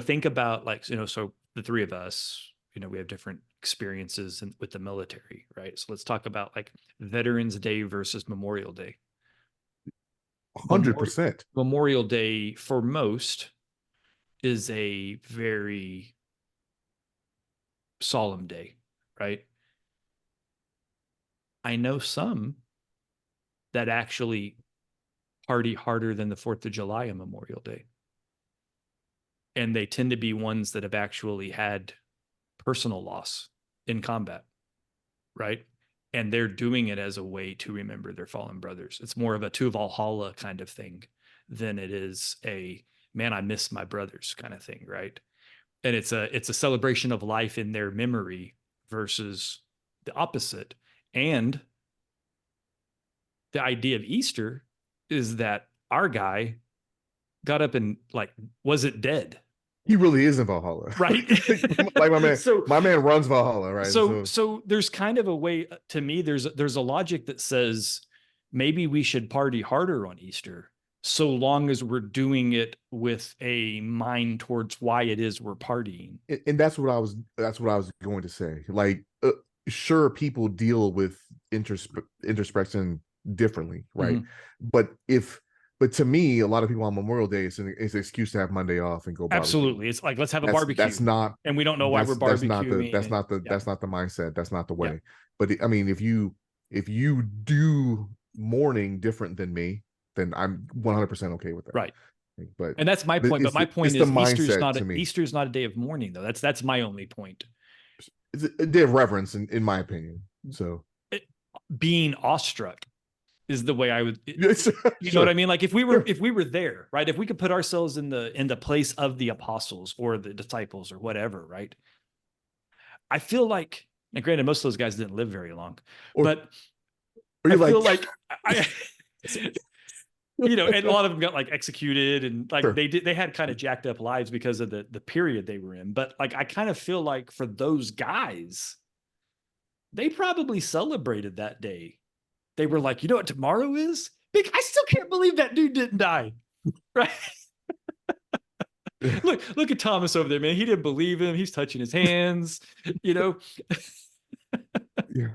think about, like, so the three of us, we have different experiences with the military, right? So let's talk about like Veterans Day versus Memorial Day. 100%. Memorial Day for most is a very solemn day, right? I know some that actually party harder than the 4th of July and Memorial Day. And they tend to be ones that have actually had personal loss in combat, right? And they're doing it as a way to remember their fallen brothers. It's more of a to Valhalla kind of thing than it is a, man, I miss my brothers kind of thing, right? And it's a celebration of life in their memory versus the opposite. And the idea of Easter is that our guy got up and like wasn't dead. He really is in Valhalla, right? Like my man, So my man runs Valhalla, right? So there's kind of a way, to me, there's a logic that says maybe we should party harder on Easter, so long as we're doing it with a mind towards why it is we're partying. And that's what I was going to say. Like, sure, people deal with introspection differently, right? But to me, a lot of people on Memorial Day, it's an excuse to have Monday off and go barbecue. Absolutely, it's like, let's have a barbecue. That's not, and we don't know why we're barbecuing. That's not the mindset. That's not the way. Yeah. But I mean, if you do mourning different than me, then I'm 100% okay with that. Right. But and that's my point. But my point is Easter's not a day of mourning, though. That's my only point. It's a day of reverence, in my opinion. So being awestruck is the way I would, Yes, you know what I mean? Like if we were there, right? If we could put ourselves in the place of the apostles or the disciples or whatever, right? I feel like, and granted, most of those guys didn't live very long, but I feel like you know, and a lot of them got like executed and like they had kind of jacked up lives because of the period they were in. But like, I kind of feel like for those guys, they probably celebrated that day. They were like, you know what tomorrow is? Big, I still can't believe that dude didn't die. Right? Look at Thomas over there, man. He didn't believe him. He's touching his hands, you know? Yeah.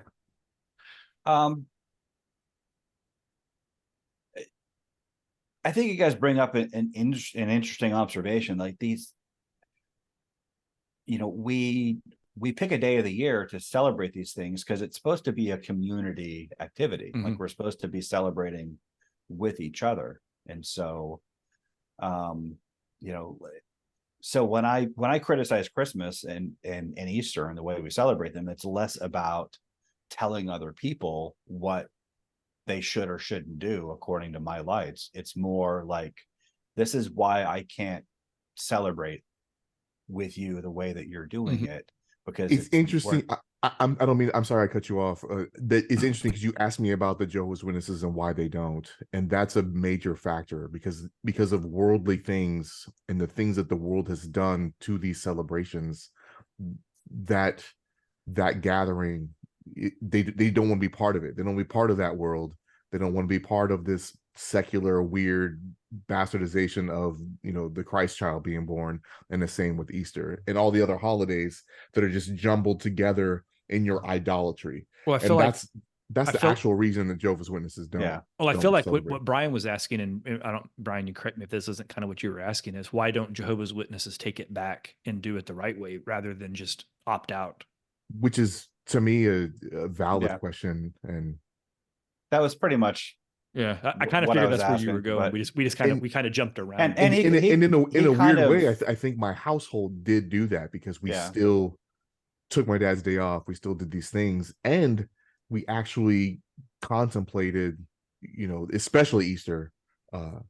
I think you guys bring up an interesting observation. Like these, you know, we pick a day of the year to celebrate these things because it's supposed to be a community activity. Like we're supposed to be celebrating with each other. And so, you know, so when I criticize Christmas and Easter and the way we celebrate them, it's less about telling other people what they should or shouldn't do according to my lights. It's more like, this is why I can't celebrate with you the way that you're doing it, because it's interesting. I don't mean, I'm sorry I cut you off. That it's interesting because you asked me about the Jehovah's Witnesses and why they don't, and that's a major factor because of worldly things and the things that the world has done to these celebrations. That gathering, they don't want to be part of it. They don't want to be part of that world. They don't want to be part of this secular weird bastardization of, you know, the Christ child being born, and the same with Easter and all the other holidays that are just jumbled together in your idolatry. Well, I feel like that's the actual reason that Jehovah's Witnesses don't. Yeah. Well, I feel like what Brian was asking, and I don't, Brian, you correct me if this isn't kind of what you were asking, is why don't Jehovah's Witnesses take it back and do it the right way rather than just opt out? Which is, to me, a valid question. And that was pretty much, yeah, I kind of figured that's where you were going. We just kind of jumped around. And in a weird way, I think my household did do that, because we still took my dad's day off. We still did these things, and we actually contemplated, you know, especially Easter, you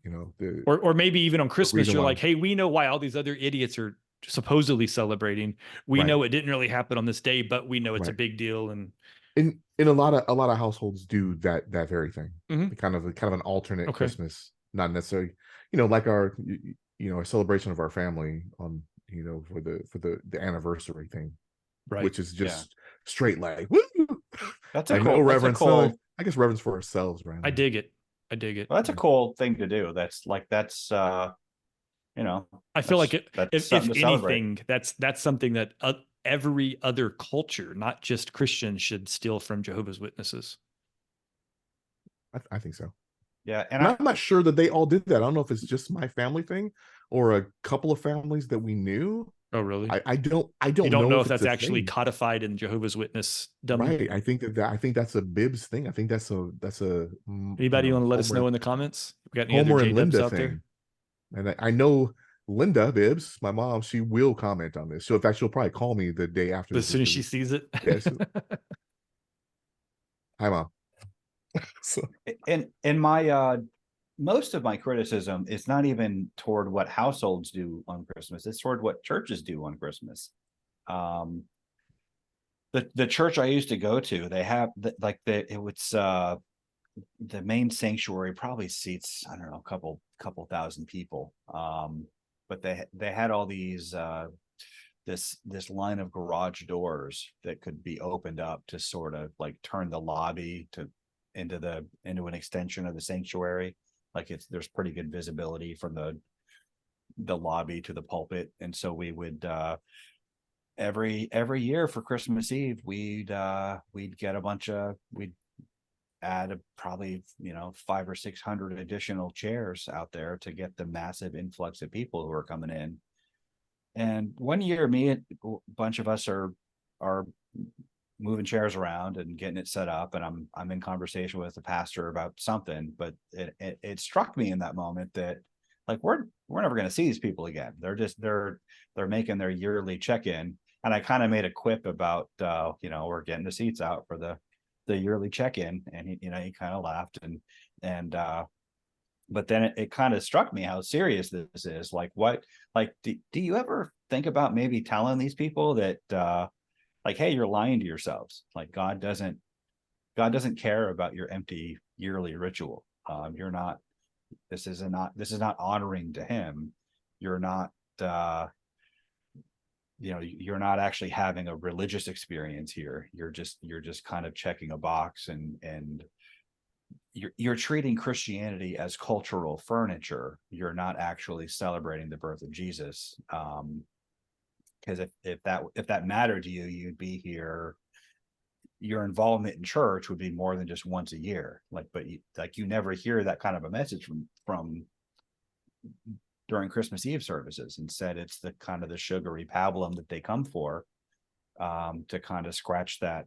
know, or maybe even on Christmas, you're like, hey, we know why all these other idiots are supposedly celebrating. We know it didn't really happen on this day, but we know it's a big deal. And in a lot of households do that very thing. Kind of an alternate Christmas, not necessarily, you know, like our, you know, a celebration of our family on, you know, for the anniversary thing, which is just straight like, woo! That's like, no reverence. I guess reverence for ourselves, right? I dig it. Well, that's a cool thing to do. That's you know, I feel like if anything, that's something that every other culture, not just Christians, should steal from Jehovah's Witnesses. I think so. Yeah, and I'm not sure that they all did that. I don't know if it's just my family thing or a couple of families that we knew. Oh, really? I don't You don't know know if if it's that's a actually thing. codified in Jehovah's Witness dumb. Right. I think that's a Bibbs thing. I think that's a Anybody want to let us Homer, know in the comments? We got any Homer other and J-dubs Linda out thing. there? And I know Linda Bibbs, my mom, she will comment on this. So in fact, she'll probably call me the day after As this. soon as she sees it. Yeah, hi, Mom. So, in my most of my criticism is not even toward what households do on Christmas. It's toward what churches do on Christmas. The church I used to go to, they have the main sanctuary probably seats, I don't know, a couple thousand people. But they had all these this line of garage doors that could be opened up to sort of like turn the lobby into an extension of the sanctuary. Like there's pretty good visibility from the lobby to the pulpit. And so we would every year for Christmas Eve, we'd add probably 500 or 600 additional chairs out there to get the massive influx of people who are coming in. And one year, me and a bunch of us are moving chairs around and getting it set up, and I'm in conversation with the pastor about something, but it struck me in that moment that like we're never going to see these people again. They're making their yearly check-in, and I kind of made a quip about we're getting the seats out for the yearly check-in, and he kind of laughed and but then it kind of struck me how serious this is. Like do you ever think about maybe telling these people that like, hey, you're lying to yourselves. Like God doesn't care about your empty yearly ritual. This is not honoring to him. You're not you're not actually having a religious experience here. You're just kind of checking a box, and you're treating Christianity as cultural furniture. You're not actually celebrating the birth of Jesus. Because if that mattered to you, you'd be here. Your involvement in church would be more than just once a year. But you never hear that kind of a message from during Christmas Eve services. Instead, it's the kind of the sugary pablum that they come for, to kind of scratch that,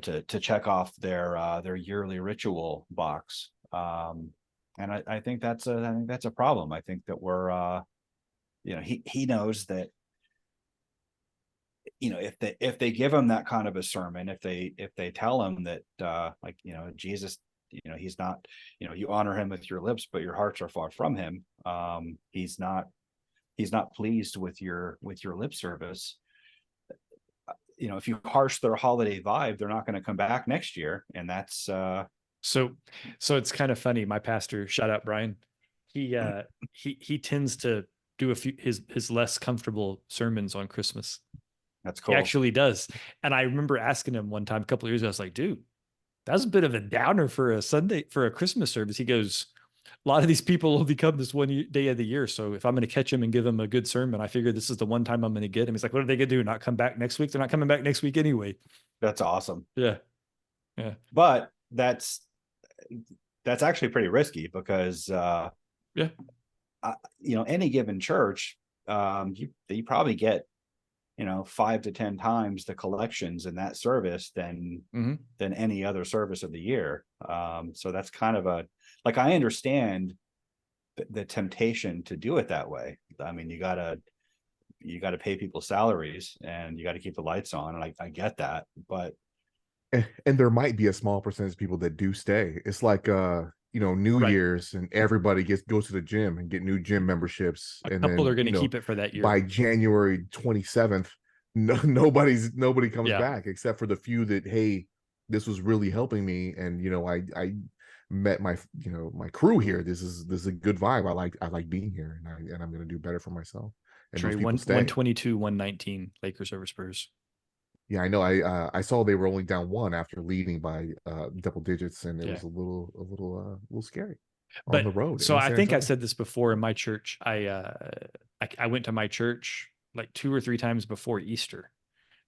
to check off their yearly ritual box. And I think that's a problem. I think that we're he knows that if they give him that kind of a sermon, if they tell him that Jesus, he's not, you honor him with your lips, but your hearts are far from him. He's not pleased with your lip service. If you harsh their holiday vibe, they're not going to come back next year. And that's so it's kind of funny. My pastor, shout out Brian, he tends to do a few his less comfortable sermons on Christmas. That's cool. He actually does. And I remember asking him one time a couple of years ago, I was like, dude, that was a bit of a downer for a Christmas service. He goes, a lot of these people will become this one day of the year. So if I'm going to catch him and give him a good sermon, I figure this is the one time I'm going to get him. He's like, what are they going to do? Not come back next week? They're not coming back next week anyway. That's awesome. Yeah. Yeah. But that's actually pretty risky because, any given church, you probably get, 5 to 10 times the collections in that service than any other service of the year. So that's kind of I understand the temptation to do it that way. I mean, you gotta pay people salaries and you got to keep the lights on. And I get that, but. And there might be a small percentage of people that do stay. It's like New Right. Year's, and everybody goes to the gym and get new gym memberships. A and couple then are going to keep it for that year. By January 27th, nobody comes back except for the few that, hey, this was really helping me, and I met my my crew here. This is a good vibe. I like being here, and I'm going to do better for myself. And Trey, those people stay. 122, 119 Lakers over Spurs. Yeah, I know. I saw they were only down one after leading by double digits, and it was a little scary on the road. So I think I said this before in my church. I went to my church like 2 or 3 times before Easter,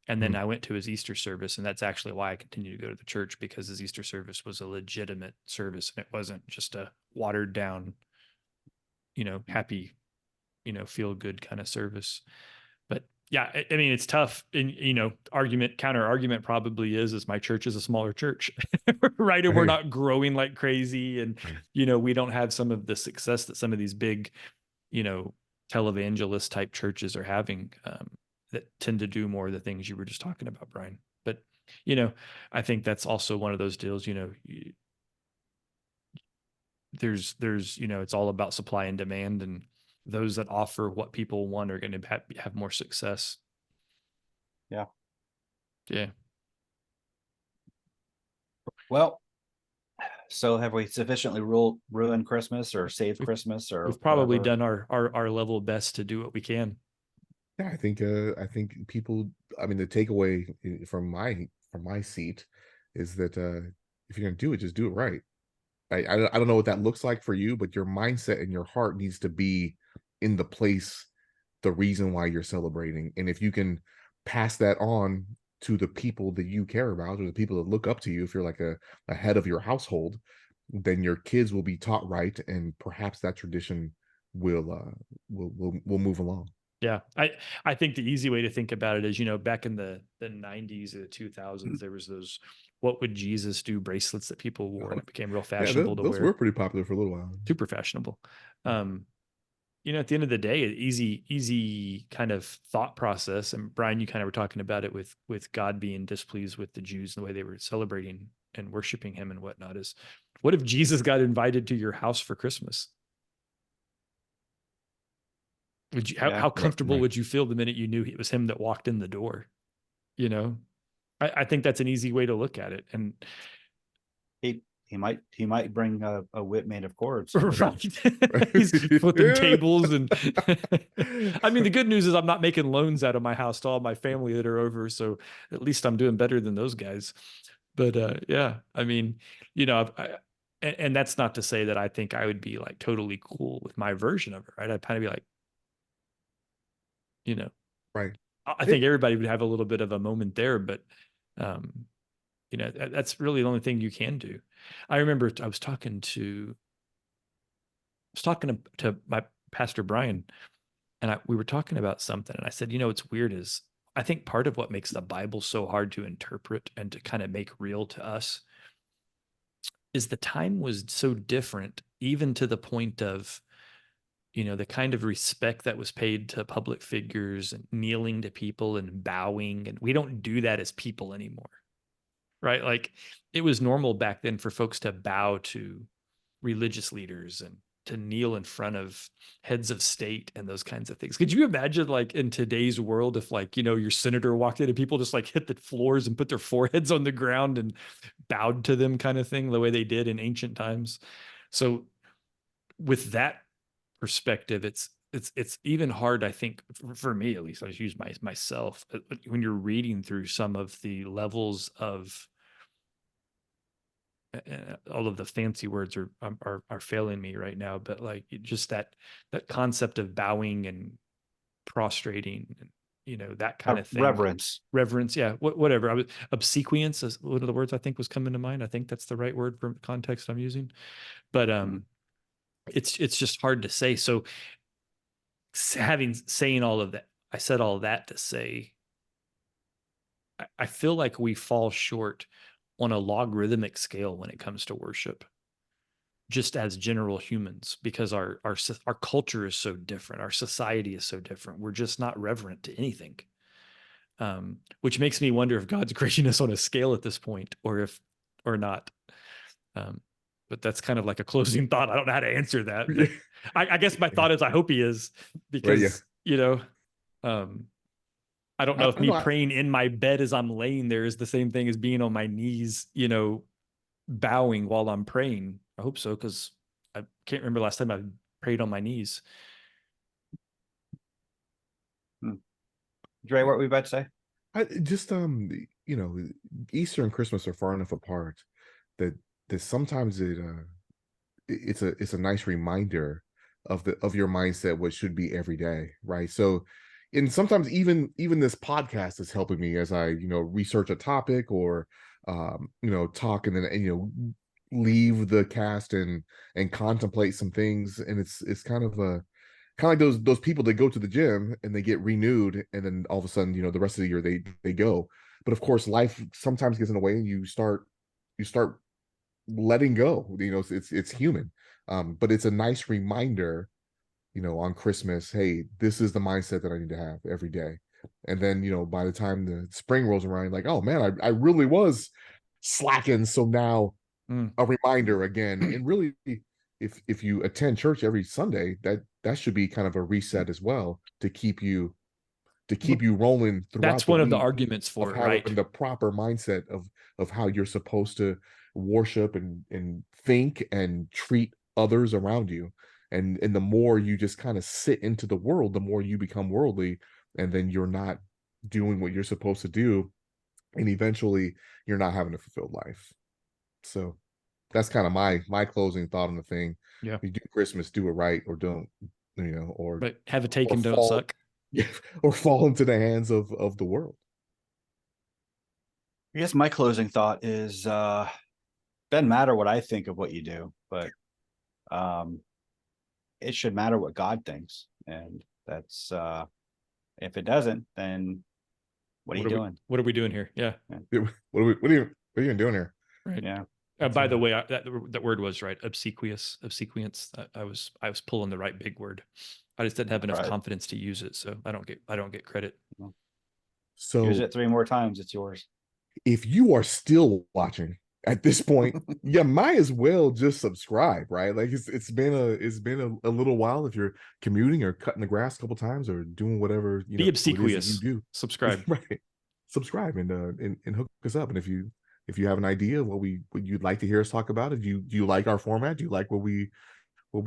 And then I went to his Easter service, and that's actually why I continue to go to the church, because his Easter service was a legitimate service, and it wasn't just a watered down, happy, feel good kind of service. But yeah, I mean, it's tough. And, counter argument probably is my church is a smaller church, right? And we're Right. not growing like crazy. And, we don't have some of the success that some of these big, televangelist type churches are having, that tend to do more of the things you were just talking about, Brian. But, I think that's also one of those deals, there's, it's all about supply and demand, and those that offer what people want are going to have more success. Yeah. Yeah. Well, so have we sufficiently ruined Christmas or saved Christmas or We've probably whatever? done our level best to do what we can. Yeah, I think people, I mean, the takeaway from my seat is that if you're gonna do it, just do it right. I don't know what that looks like for you, but your mindset and your heart needs to be in the place, the reason why you're celebrating. And if you can pass that on to the people that you care about, or the people that look up to you, if you're like a head of your household, then your kids will be taught right, and perhaps that tradition will move along. Yeah. I think the easy way to think about it is, back in the 90s or the 2000s, there was those "What would Jesus do" bracelets that people wore, and it became real Yeah, fashionable to those were wear. pretty popular for a little while. Super fashionable. At the end of the day, easy kind of thought process. And Brian, you kind of were talking about it with God being displeased with the Jews and the way they were celebrating and worshiping him and whatnot, is what if Jesus got invited to your house for Christmas? Would you, how comfortable Right. would you feel the minute you knew it was him that walked in the door? You know, I think that's an easy way to look at it. And He might bring a whip made of cords. right. He's flipping tables. And I mean, the good news is I'm not making loans out of my house to all my family that are over. So at least I'm doing better than those guys. But yeah, I mean, and that's not to say that I think I would be like totally cool with my version of it, right? I'd kind of be like, you know, Right. I think everybody would have a little bit of a moment there, but that's really the only thing you can do. I remember I was talking to my pastor Brian, and we were talking about something, and I said, what's weird is I think part of what makes the Bible so hard to interpret and to kind of make real to us is the time was so different, even to the point of the kind of respect that was paid to public figures and kneeling to people and bowing. And we don't do that as people anymore, right? Like it was normal back then for folks to bow to religious leaders and to kneel in front of heads of state and those kinds of things. Could you imagine, like, in today's world, if like, your senator walked in and people just like hit the floors and put their foreheads on the ground and bowed to them, kind of thing, the way they did in ancient times? So with that perspective, it's even hard, I think, for me at least. I just use myself when you're reading through some of the levels of all of the fancy words are failing me right now, but like just that concept of bowing and prostrating and that kind of thing. Reverence, yeah, whatever. I was obsequience is one of the words I think was coming to mind. I think that's the right word for context I'm using, but it's just hard to say. So saying all of that, I said all of that to say I feel like we fall short on a logarithmic scale when it comes to worship, just as general humans, because our culture is so different, our society is so different. We're just not reverent to anything, which makes me wonder if God's gracious us on a scale at this point, or not. But that's kind of like a closing thought. I don't know how to answer that, but I guess my thought is I hope he is, because I don't know if I me know. praying in my bed as I'm laying there is the same thing as being on my knees, bowing while I'm praying. I hope so, because I can't remember last time I prayed on my knees. Dre, what were we about to say? I just Easter and Christmas are far enough apart that sometimes it's a nice reminder of your mindset, what should be every day, right? So and sometimes even this podcast is helping me as I, research a topic or talk and leave the cast and contemplate some things. And it's kind of like those people that go to the gym and they get renewed, and then all of a sudden, the rest of the year they go. But of course, life sometimes gets in the way, and you start letting go. It's human. But it's a nice reminder, on Christmas, hey, this is the mindset that I need to have every day. And then, by the time the spring rolls around, like, oh man, I really was slacking. So now a reminder again. And really, if you attend church every Sunday, that should be kind of a reset as well to keep you rolling throughout That's the one of the week, arguments of for it, having right? the proper mindset of how you're supposed to worship and think and treat others around you. And the more you just kind of sit into the world, the more you become worldly, and then you're not doing what you're supposed to do, and eventually you're not having a fulfilled life. So that's kind of my closing thought on the thing. Yeah. You do Christmas, do it right, or don't, or But have a take and don't fall, suck. or fall into the hands of the world. I guess my closing thought is doesn't matter what I think of what you do, but it should matter what God thinks. And that's if it doesn't, then what are you doing? What are we doing here? Yeah. What are you even doing here? Right. Yeah. By the way, that word was right. Obsequious. I was pulling the right big word. I just didn't have enough confidence to use it, so I don't get credit. So use it 3 more times, it's yours. If you are still watching at this point, you might as well just subscribe, right? Like it's been a little while. If you're commuting or cutting the grass a couple times or doing whatever be obsequious, you do, subscribe. Right, subscribe and hook us up. And if you have an idea what you'd like to hear us talk about, if you like our format, do you like what we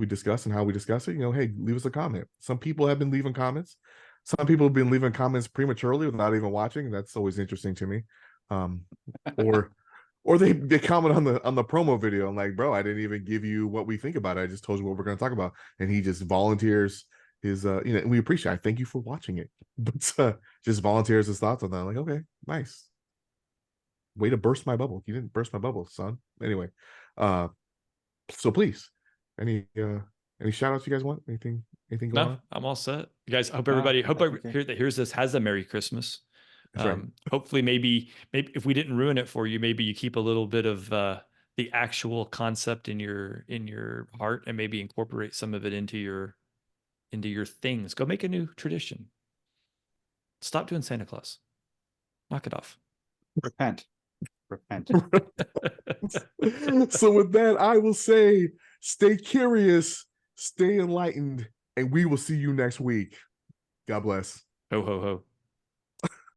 discuss and how we discuss it, hey, leave us a comment. Some people have been leaving comments. Some people have been leaving comments prematurely without even watching. That's always interesting to me. Or they comment on the promo video. I'm like, bro, I didn't even give you what we think about it. I just told you what we're going to talk about, and he just volunteers his we appreciate it. I thank you for watching it, but just volunteers his thoughts on that. I'm like, okay, nice. Way to burst my bubble. You didn't burst my bubble, son. Anyway, so please, any shout outs you guys want? Anything going on? I'm all set. You guys, hope everybody hears this has a Merry Christmas. Right. Hopefully maybe if we didn't ruin it for you, maybe you keep a little bit of the actual concept in your heart and maybe incorporate some of it into your things. Go make a new tradition. Stop doing Santa Claus. Knock it off. Repent. So with that, I will say, stay curious, stay enlightened, and we will see you next week. God bless. Ho, ho, ho.